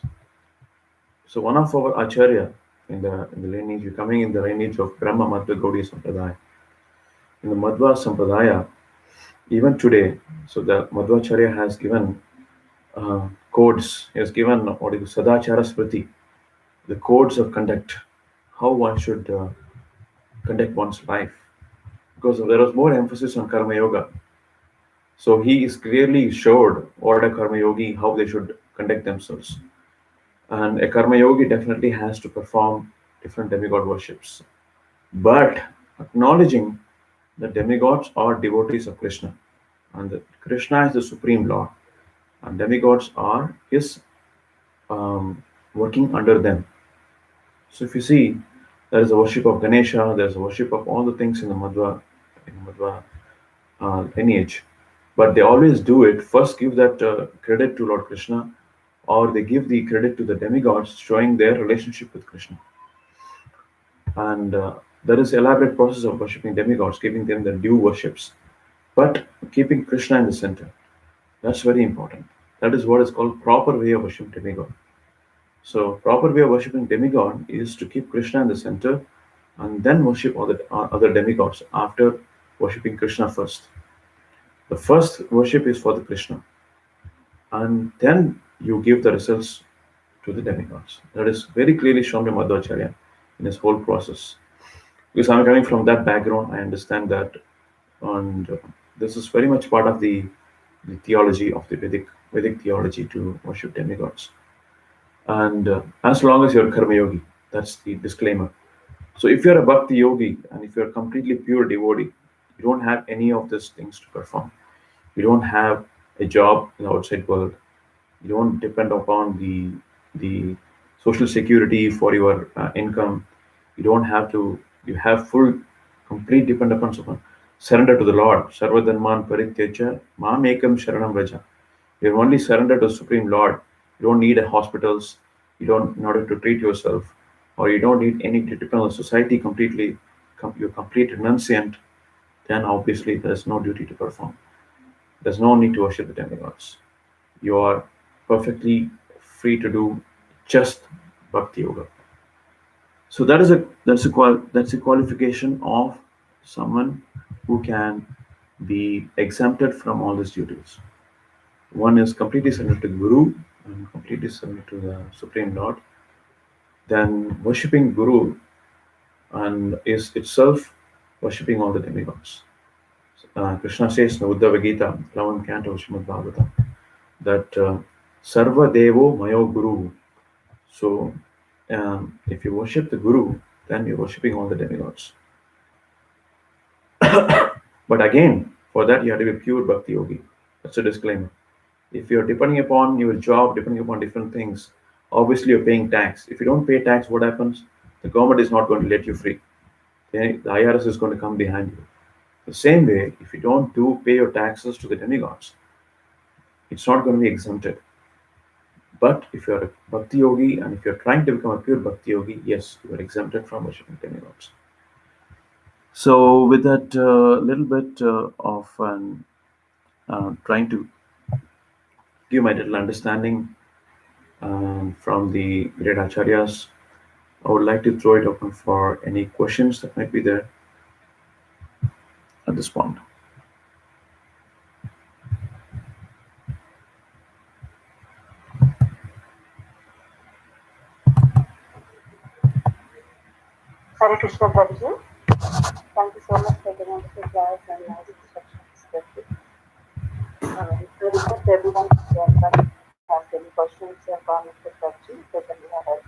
So one of our acharya in the lineage, we're coming in the lineage of Brahma Madhva Gaudiya Sampradaya. In the Madhva Sampradaya, even today, so the Madhvacharya has given codes. He has given what is Sadachara Smriti, the codes of conduct, how one should conduct one's life. Because there was more emphasis on Karma Yoga. So he is clearly showed what a karma yogi how they should conduct themselves. And a karma yogi definitely has to perform different demigod worships, but acknowledging that demigods are devotees of Krishna, and that Krishna is the supreme Lord, and demigods are his working under them. So if you see, there is a worship of Ganesha, there is a worship of all the things in the Madhva lineage, but they always do it first give that credit to Lord Krishna, or they give the credit to the demigods, showing their relationship with Krishna. And there is elaborate process of worshipping demigods, giving them the due worships, but keeping Krishna in the center. That's very important. That is what is called proper way of worshiping demigod. So proper way of worshipping demigod is to keep Krishna in the center, and then worship other demigods after worshipping Krishna first. The first worship is for the Krishna, and then you give the results to the demigods. That is very clearly shown by Madhvacharya in his whole process. Because I'm coming from that background, I understand that, and this is very much part of the theology of the Vedic theology to worship demigods. And as long as you're a karma yogi, that's the disclaimer. So if you're a bhakti yogi and if you're a completely pure devotee, you don't have any of these things to perform. You don't have a job in the outside world. You don't depend upon the social security for your income. You don't have to. You have full, complete dependence upon surrender to the Lord. Sarvadharman parityaja mam ekam sharanam raja. You're only surrender to the Supreme Lord. You don't need a hospitals. You don't in order to treat yourself, or you don't need any to depend on society completely. You're complete renunciant. Then obviously there's no duty to perform. There's no need to worship the demigods. You are perfectly free to do just bhakti yoga. So that's a qualification of someone who can be exempted from all these duties. One is completely surrendered to Guru and completely surrendered to the Supreme Lord. Then worshipping Guru and is itself worshipping all the demigods. Krishna says in the Uddhava Gita, 11th canto of Srimad Bhagavatam, that Sarva Devo Mayo Guru. So if you worship the Guru, then you're worshipping all the demigods. But again, for that you have to be a pure bhakti yogi. That's a disclaimer. If you're depending upon your job, depending upon different things, obviously you're paying tax. If you don't pay tax, what happens? The government is not going to let you free. The IRS is going to come behind you. The same way, if you don't do pay your taxes to the demigods, it's not going to be exempted. But if you're a bhakti yogi and if you're trying to become a pure bhakti yogi, yes, you are exempted from worshipping demigods. So, with that little bit of trying to give my little understanding from the great acharyas, I would like to throw it open for any questions that might be there at this point. Hare Krishna Prabhuji. Thank you so much for giving us a class and nice instructions. So request everyone to join us. If you have any questions or comments for Prabhuji, they can be ahead.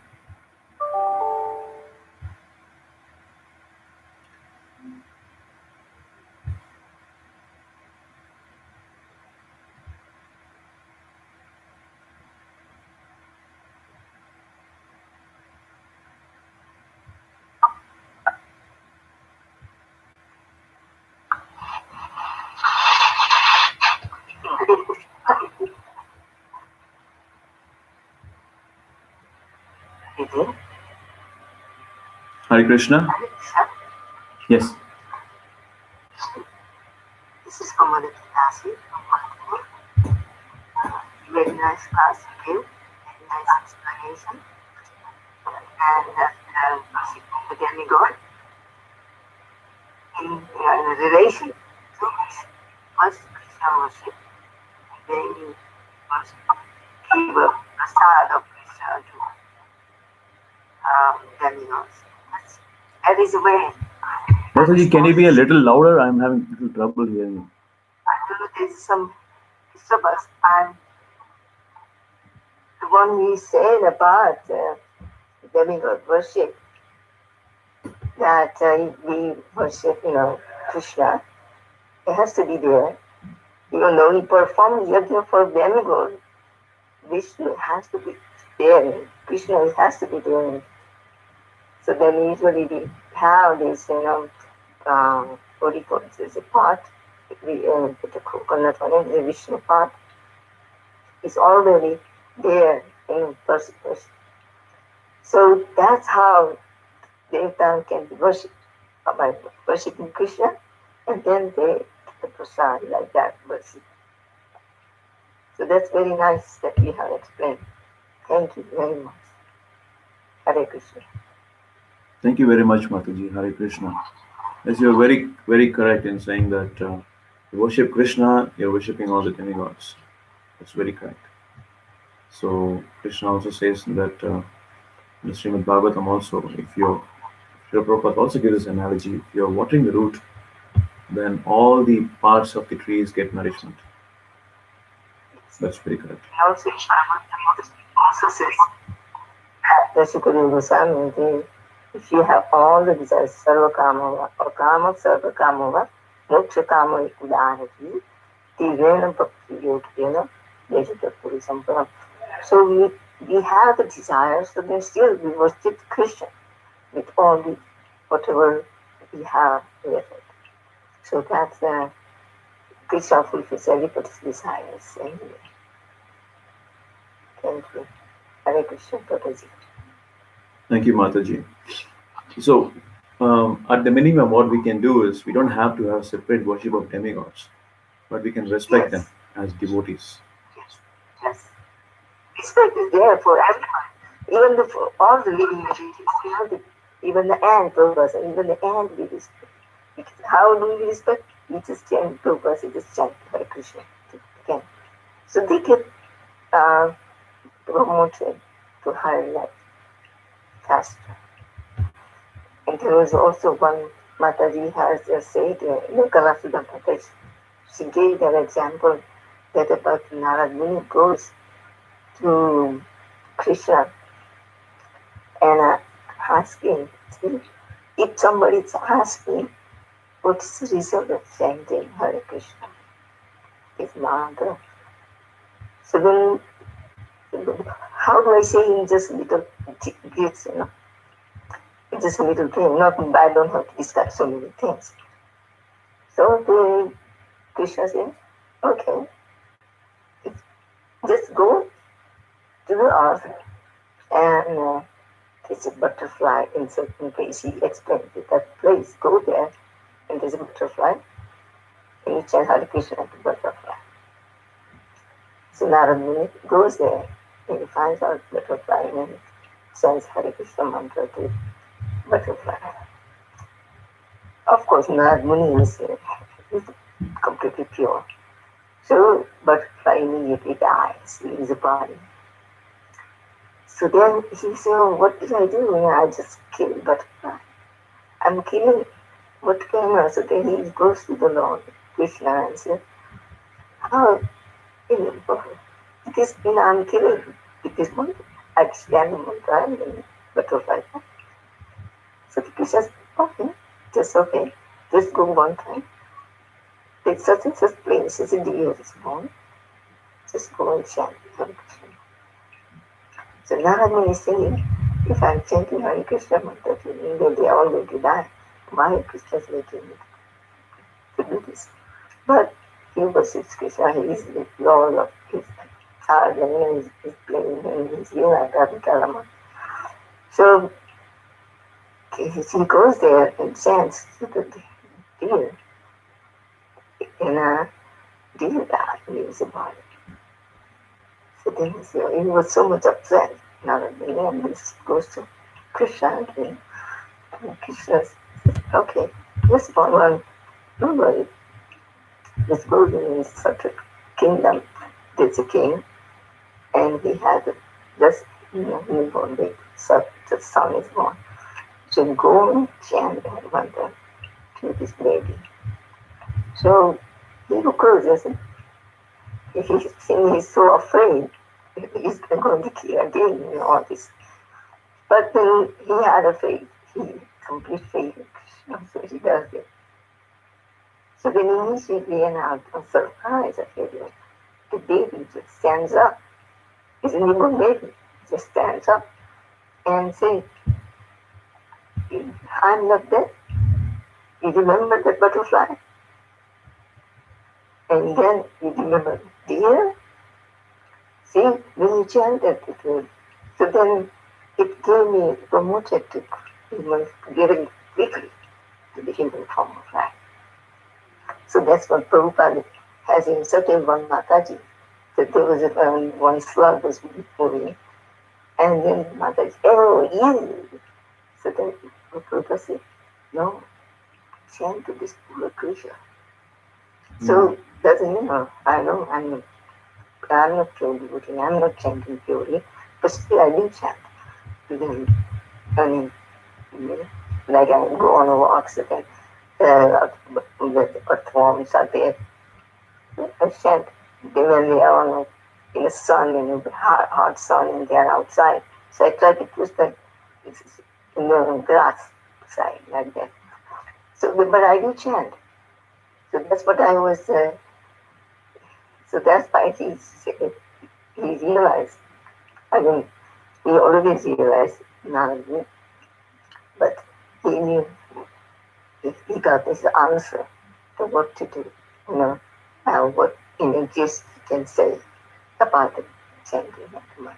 Hare Krishna. Yes. This is Kamala Dasi. Very nice class you gave, very nice explanation. And the demigod in relation to first Krishna worship, and then you must give a prasad of Krishna to demigods. That is the way. Mataji, can you be a little louder? I'm having a little trouble hearing you. I don't know, there's some disturbance. And the one we said about demigod worship, that we worship, Krishna, it has to be there. Even though he performed yajna for demigod, Vishnu has to be there. Krishna has to be there. So then usually we have this, what do you call it? There's a pot. We put the coconut on it, the Vishnu pot is already there in person. So that's how Devta can be worshipped by worshipping Krishna, and then they the prasad like that worship. So that's very nice that you have explained. Thank you very much. Hare Krishna. Thank you very much, Mataji. Hare Krishna. Yes, you're very, very correct in saying that you worship Krishna, you're worshipping all the demigods. That's very correct. So Krishna also says that in the Srimad Bhagavatam also, if you're Srila Prabhupada also gives this analogy, if you're watering the root, then all the parts of the trees get nourishment. That's very correct. Also, also says that Sukadeva Goswami, if you have all the desires, Sarva Kamava, or Kama Sarva Kamava, Moksha Kama Udanati, Tivena Bhakti Yogena, Vejita Puri Sampana. So we have the desires, so then still we worship Krishna with all the whatever we have with it. So that's the Krishna fulfills everybody's desires anyway. Thank you. Hare Krishna, Prabhuji. Thank you, Mataji. So, at the minimum, what we can do is we don't have to have separate worship of demigods, but we can respect them as devotees. Yes. Respect is there for everyone. Even for all the living entities, even the ant purpose, even the ant we respect. Because how do we respect? We just chant purpose, we just chant Hare Krishna again. So they get promoted to higher life faster. And there was also one Mataji has said, Lokalasudha Mataji, she gave an example that about Narad Muni goes to Krishna and asking, if somebody is asking, what's the result of chanting Hare Krishna? Is mantra. So then, how do I say in just little bits, It's just a little thing, I don't have to discuss so many things. So the Krishna said, okay, just go to the earth and there's a butterfly in certain place. He explained it, that place, go there and there's a butterfly and you chant Hare Krishna to the butterfly. So Narad Muni goes there and he finds out the butterfly and sends Hare Krishna mantra to butterfly. Of course, Narad Muni is completely pure. So butterfly immediately dies, leaves the body. So then he said, oh, what did I do? I just killed butterfly. I'm killing what came out. So then he goes to the Lord Krishna and said, how it is I'm killing it is one I stand in one time and butterfly. So the Krishna said, okay, just okay. Just go one time. Take such and such places in the year is born. Just go and chant Hare Krishna. So Narada is saying, if I'm chanting Hare Krishna mantra, then they are all going to die. Why Krishna is making me to do this? But he worships Krishna, he is the Lord of his heart and he is playing in his Karama. So he goes there and chants to the deer. And deer died, leaves the body. So then he was so much upset. Now that the end goes to Krishna again. And Krishna says, okay, this one, don't worry. This building is such a kingdom. There's a king, and he had just newborn baby. So the son is born. So go and chant that mantra to this baby. So he goes and says, He's so afraid he's going to kill again and all this. But then he had a faith, he complete faith in Krishna, so he does it. So then immediately and out of surprise, I feel like the baby just stands up. He's a newborn baby, just stands up and says, I'm not dead. You remember that butterfly? And then you remember deer? See, when you chanted it was, so then it gave me promoted to human very quickly to the human form of life. So that's what Prabhupada has inserted one Mataji. So there was one slug was moving, and then Mataji, oh, you. So then Prabhupada said, no, chant to this poor creature. Mm. So doesn't I know I'm not purely looking, I'm not chanting purely, but still I do chant to them. I mean, you know, like I go on a walk, so then the earthworms are there. I chant when they are on in the sun, in the hot sun, and they are outside. So I try to push them in the grass side like that. So, but I do chant. So that's what I was. So that's why he realized. I mean, he always realized Narada, but he knew he got his answer to what to do. You know, what just he can say about the chanting of the mind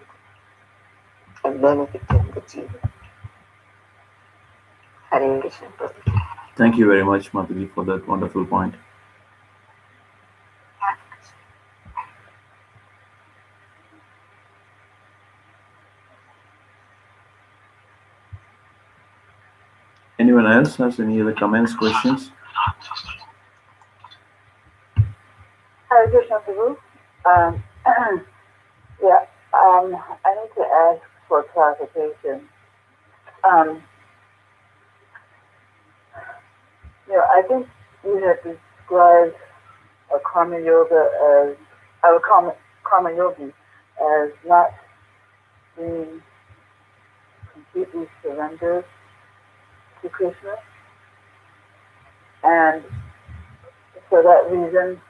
and benefiting the children. Hare Krishna. Thank you very much, Mataji, for that wonderful point. Anyone else has any other comments, questions? Hare Krishna Prabhu. Um, yeah, I need to ask for clarification. Um, I think you had described a karma yoga as a karma yogi as not being completely surrendered to Krishna, and for that reason,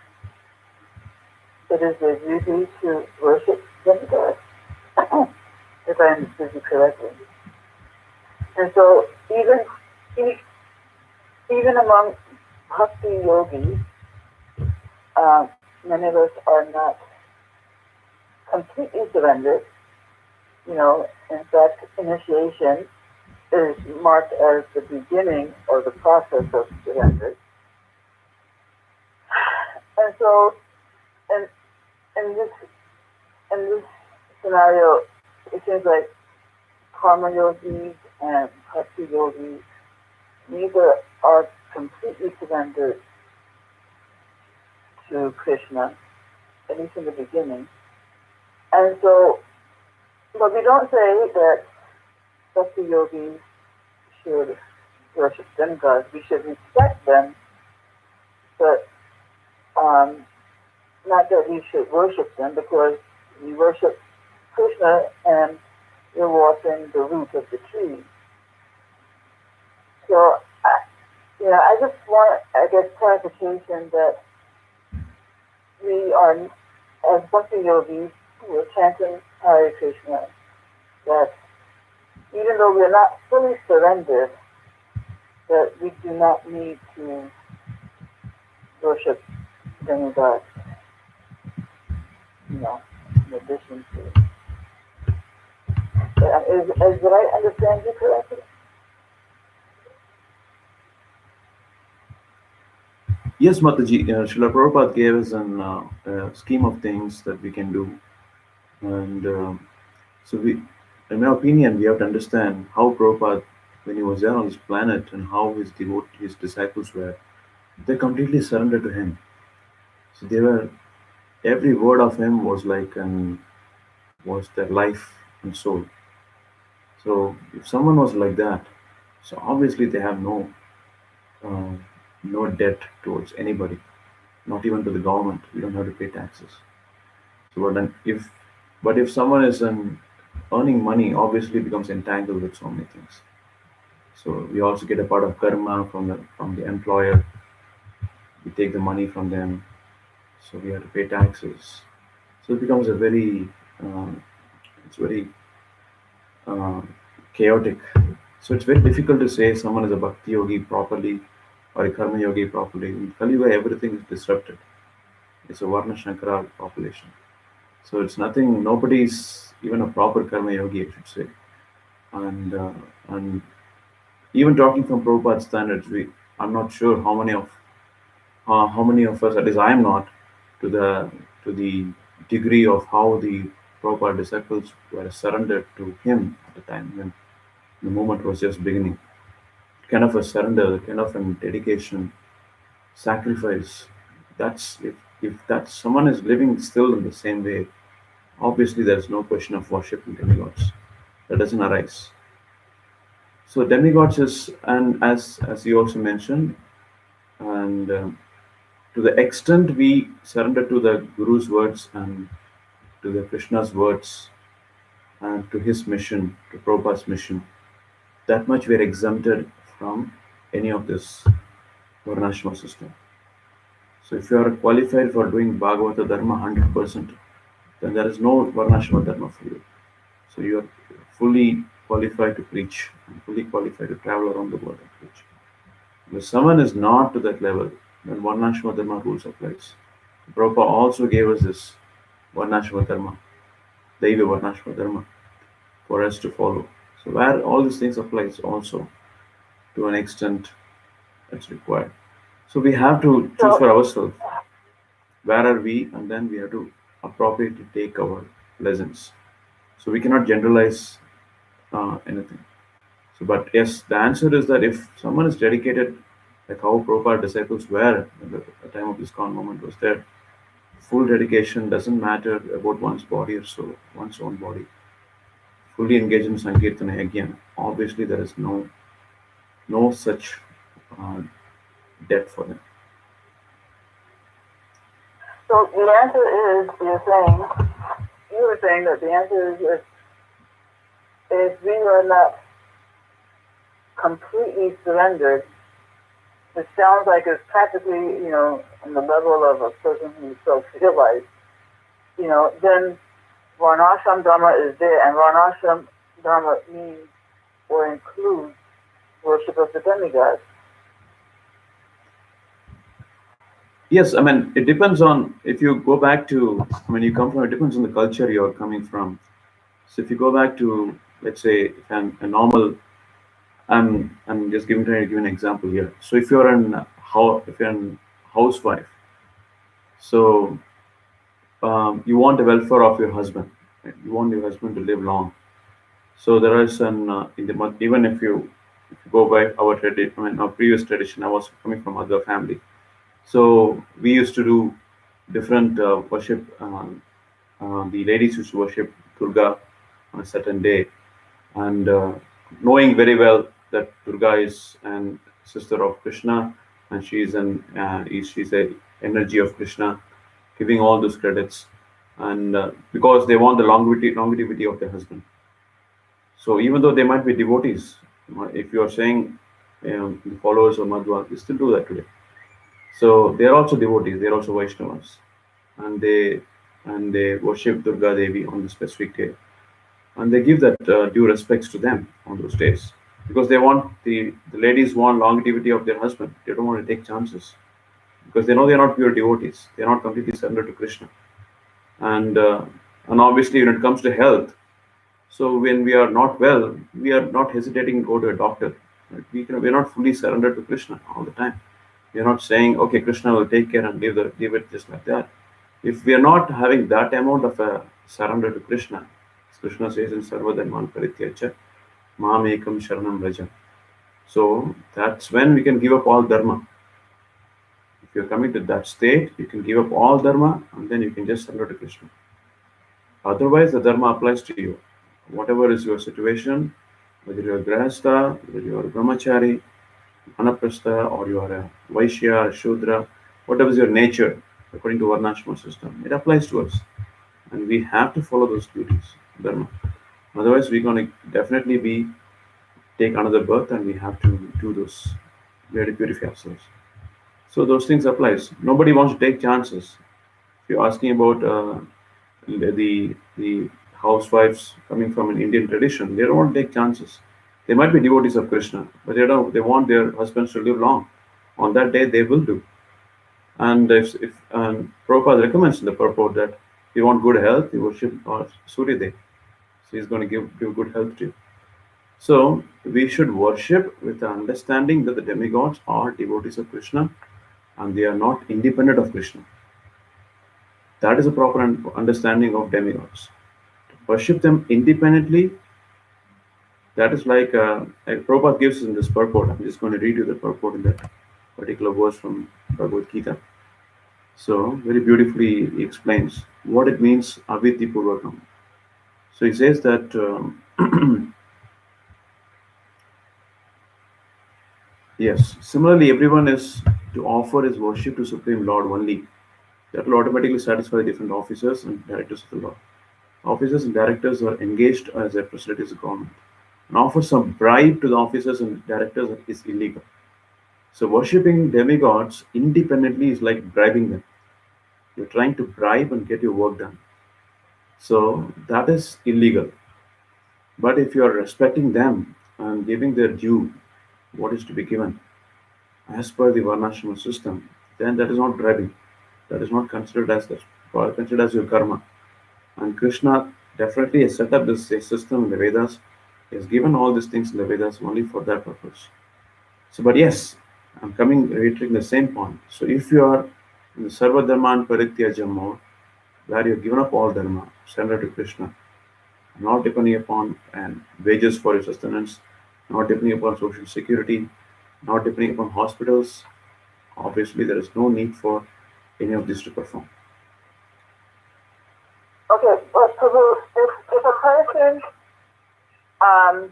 it is their duty to worship demigods, if I understood you correctly. And so, e- even among bhakti yogis, many of us are not completely surrendered. In fact, initiation is marked as the beginning or the process of surrender. And so, in, in this in this scenario, it seems like karma yogis and bhakti yogis neither are completely surrendered to Krishna, at least in the beginning. And so, but we don't say that bhakti yogis should worship demigods. We should respect them, but not that we should worship them, because we worship Krishna and we're watering the root of the tree. So, I just want, I guess, clarification that we are, as bhakti yogis, we're chanting Hare Krishna, that even though we're not fully surrendered, that we do not need to worship demigods, in addition to. Did I understand you correctly? Yes, Mataji, Srila Prabhupada gave us a scheme of things that we can do. And so, in my opinion, we have to understand how Prabhupada, when he was there on this planet, and how his disciples were, they completely surrendered to him. So they were, every word of him was like was their life and soul. So if someone was like that, so obviously they have uh, no debt towards anybody, not even to the government. We don't have to pay taxes. So, but if someone is earning money, obviously becomes entangled with so many things. So we also get a part of karma from the employer. We take the money from them, so we have to pay taxes. So it becomes a very it's very uh, chaotic. So it's very difficult to say someone is a bhakti yogi properly or a karma yogi properly. In Kali Yuga, everything is disrupted. It's a Varna Shankara population. So it's nothing. Nobody's even a proper karma yogi, I should say. And and even talking from Prabhupada's standards, I'm not sure how many of us, at least I am not, to the degree of how the Prabhupada disciples were surrendered to him at the time when the movement was just beginning. Kind of a surrender, kind of a dedication, sacrifice. That's if that someone is living still in the same way, obviously there is no question of worshiping demigods. That doesn't arise. So demigods is, and as you also mentioned, and to the extent we surrender to the Guru's words and to the Krishna's words and to his mission, to Prabhupada's mission, that much we are exempted from any of this Varnashma system. So if you are qualified for doing Bhagavata Dharma 100%, then there is no Varnashma Dharma for you. So you are fully qualified to preach and fully qualified to travel around the world and preach. If someone is not to that level, then Varnashma Dharma rules applies. Prabhupada also gave us this Varnashma Dharma, Daiva Varnashma Dharma, for us to follow. So where all these things applies also to an extent it's required. So we have to choose So, for ourselves where are we, and then we have to appropriately take our lessons. So we cannot generalize anything. So, but yes, the answer is that if someone is dedicated, like how Prabhupada disciples were at the time of this ISKCON moment was there, full dedication doesn't matter about one's body or soul, one's own body. Fully engaged in Sankirtana again. Obviously, there is no such uh, debt for them. so the answer is, you were saying that the answer is if we were not completely surrendered, it sounds like it's practically, on the level of a person who's self-realized, then Varnashram Dharma is there, and Varnashram Dharma means or includes worship of the demigods. Yes, I mean, it depends on if you go back to, when you come from, it depends on the culture you're coming from. So if you go back to, let's say, if a normal, I'm just trying to give an example here. So if you're a housewife, so you want the welfare of your husband, right? You want your husband to live long. So there is even if you go by our tradition, I mean our previous tradition. I was coming from other family, so we used to do different worship. The ladies used to worship Durga on a certain day, and knowing very well that Durga is an sister of Krishna, and she's a energy of Krishna, giving all those credits, and because they want the longevity of their husband. So even though they might be devotees, if you are saying the followers of Madhva, they still do that today. So they are also devotees. They are also Vaishnavas, and they worship Durga Devi on the specific day, and they give that due respects to them on those days because the ladies want longevity of their husband. They don't want to take chances because they know they are not pure devotees. They are not completely surrendered to Krishna, and uh, and obviously when it comes to health, so when we are not well, we are not hesitating to go to a doctor. Right? We're not fully surrendered to Krishna all the time. We're not saying, okay, Krishna will take care and leave it just like that. If we are not having that amount of a surrender to Krishna, as Krishna says in Sarvadharman Parityaja, Mam Ekam Sharanam Raja. So that's when we can give up all dharma. If you're coming to that state, you can give up all dharma and then you can just surrender to Krishna. Otherwise, the dharma applies to you. Whatever is your situation, whether you're a grahastha, whether you're a brahmachari, anaprastha, or you are a vaishya, shudra, whatever is your nature, according to Varnashma system, it applies to us. and we have to follow those duties, dharma. Otherwise, we're going to definitely be take another birth, and we have to do those. We have to purify ourselves. So those things applies. Nobody wants to take chances. If you're asking about the housewives coming from an Indian tradition, they don't want to take chances. They might be devotees of Krishna, but they want their husbands to live long. On that day, they will do. And if Prabhupada recommends in the purport that if you want good health, you worship Surya Dev. So he's going to give good health to you. So we should worship with the understanding that the demigods are devotees of Krishna and they are not independent of Krishna. That is a proper understanding of demigods. To worship them independently, that is like Prabhupada gives in this purport. I'm just going to read you the purport in that particular verse from Bhagavad Gita. So, very beautifully he explains what it means avidhi purvakam. So, he says that, yes, similarly, everyone is to offer his worship to Supreme Lord only. That will automatically satisfy different officers and directors of the Lord. Officers and directors are engaged as representatives of government. And offer some bribe to the officers and directors is illegal. So, worshipping demigods independently is like bribing them. You're trying to bribe and get your work done. So, that is illegal. But if you are respecting them and giving their due, what is to be given as per the Varnashrama system, then that is not bribing. That is not considered as that, or considered as your karma. And Krishna definitely has set up this system in the Vedas. He has given all these things in the Vedas only for that purpose. So, but yes, I'm coming reiterating the same point. So, if you are in the Sarva Dharman Parityajam mode, where you have given up all dharma, surrender to Krishna, not depending upon and wages for your sustenance, not depending upon social security, not depending upon hospitals. Obviously, there is no need for any of this to perform. Okay, but Prabhu, if a person, um,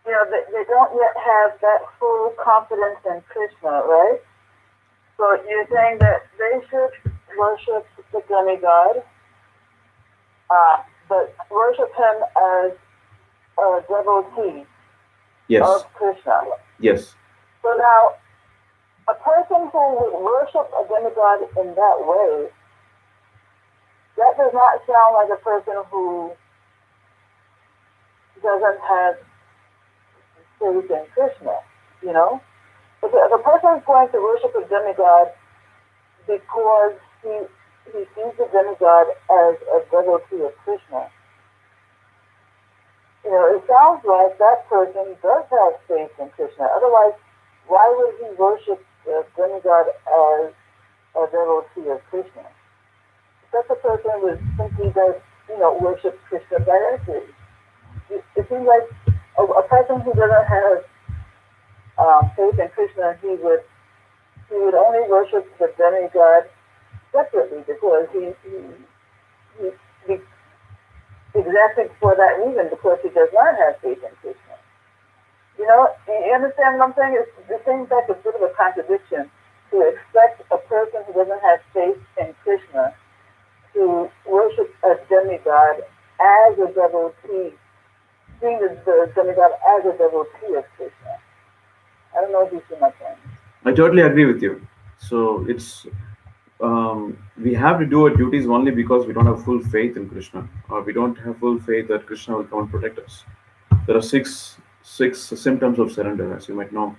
they don't yet have that full confidence in Krishna, right? So you're saying that they should worship the demigod, but worship him as a devotee Yes, of Krishna. yes, So now, a person who would worship a demigod in that way, that does not sound like a person who doesn't have faith in Krishna, you know? If a person is going to worship a demigod because he sees the demigod as a devotee of Krishna, it sounds like that person does have faith in Krishna. Otherwise, why would he worship the demigod as a devotee of Krishna? Such a person would simply does, worship Krishna directly. It seems like a person who doesn't have faith in Krishna, he would only worship the demigod separately because he exactly for that reason, because he does not have faith in Krishna. You understand what I'm saying? It seems like a bit of a contradiction to expect a person who doesn't have faith in Krishna to worship a demigod as a devotee, seeing the demigod as a devotee of Krishna. I don't know if you see my point. I totally agree with you. So it's we have to do our duties only because we don't have full faith in Krishna, or we don't have full faith that Krishna will come and protect us. There are six symptoms of surrender, as you might know.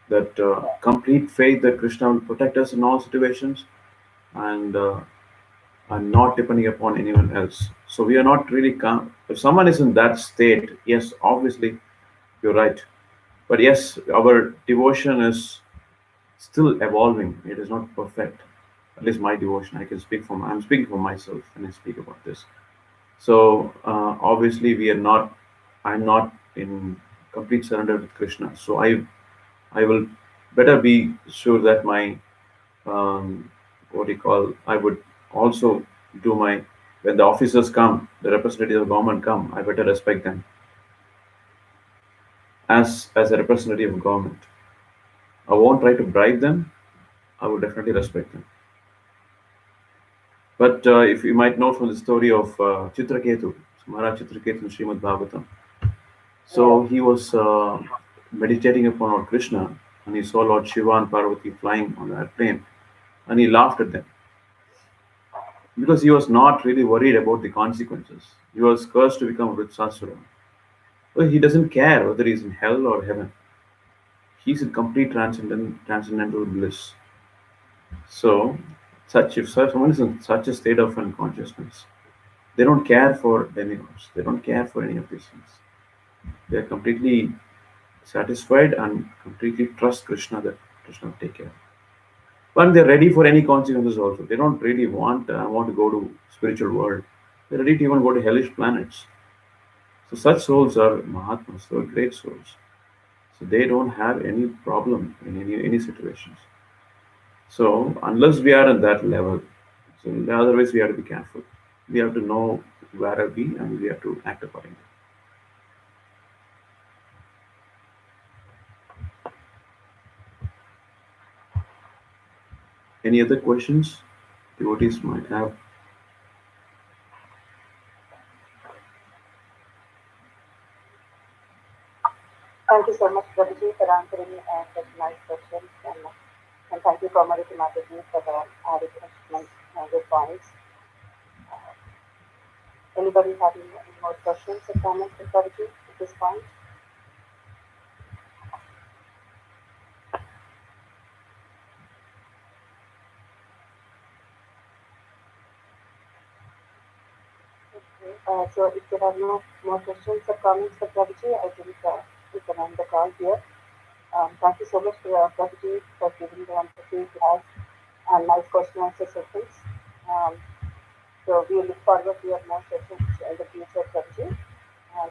That complete faith that Krishna will protect us in all situations, and not depending upon anyone else. So we are not really if someone is in that state, yes, obviously you're right. But yes, our devotion is still evolving. It is not perfect. At least my devotion. I'm speaking for myself when I speak about this. So obviously we are not. I'm not in complete surrender with Krishna. So I will better be sure that my what do you call? I would also do my when the officers come, the representatives of government come. I better respect them as a representative of government. I won't try to bribe them. I will definitely respect them. But if you might know from the story of Chitraketu, Maharaj Chitraketu in Srimad Bhagavatam, Yes. so he was meditating upon Lord Krishna, and he saw Lord Shiva and Parvati flying on that plane, and he laughed at them because he was not really worried about the consequences. He was cursed to become a Vritsasura. Well, he doesn't care whether he's in hell or heaven. He's in complete transcendental bliss. So, such if someone is in such a state of unconsciousness, they don't care for demigods. They don't care for any of these things. They are completely satisfied and completely trust Krishna that Krishna will take care. But they're ready for any consequences also. They don't really want to go to spiritual world. They're ready to even go to hellish planets. So such souls are Mahatmas, they are great souls. So they don't have any problem in any situations. So unless we are at that level, so otherwise we have to be careful. We have to know where are we and we have to act accordingly. Any other questions devotees might have? Thank you so much, Prabhuji, for answering such nice questions. And thank you, Kamariti Mataji, for the added questions and good points. Anybody having any more questions or comments for Prabhuji at this point? Okay. So if there are no more questions or comments for Prabhuji, I think we can end the call here. Thank you so much, Prabhuji, for giving the wonderful class and nice question answer sessions. Um, so we look forward to your more sessions in the future, Prabhuji.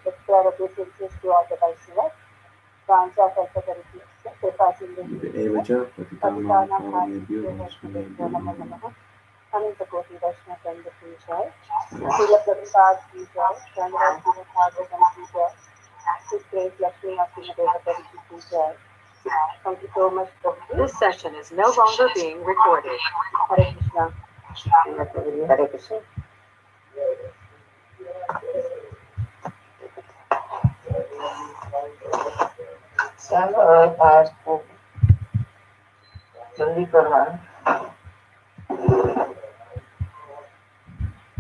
Describe obeisances to all the Vaishnavas. Franca Kalpataruhyasya Kripasindhubhyasya Evacha patitanam Patitanam pavanebhyo Bhavishya vaishnavebhyo Vaishnavebhyo namo Namo namaha. Namaha Anantakoti Vaishnavendra Ki Jai Hare Srila Prabhupada Ki Jai Chandra Srila Bhagavatam Ki Jai His Grace Lakshmi Narasimhadeva Prabhuji Ki Jai. Thank you so much, Prabhuji. This session is no longer being recorded. Hare Krishna. Hare Krishna. चलो आज को जल्दी करना है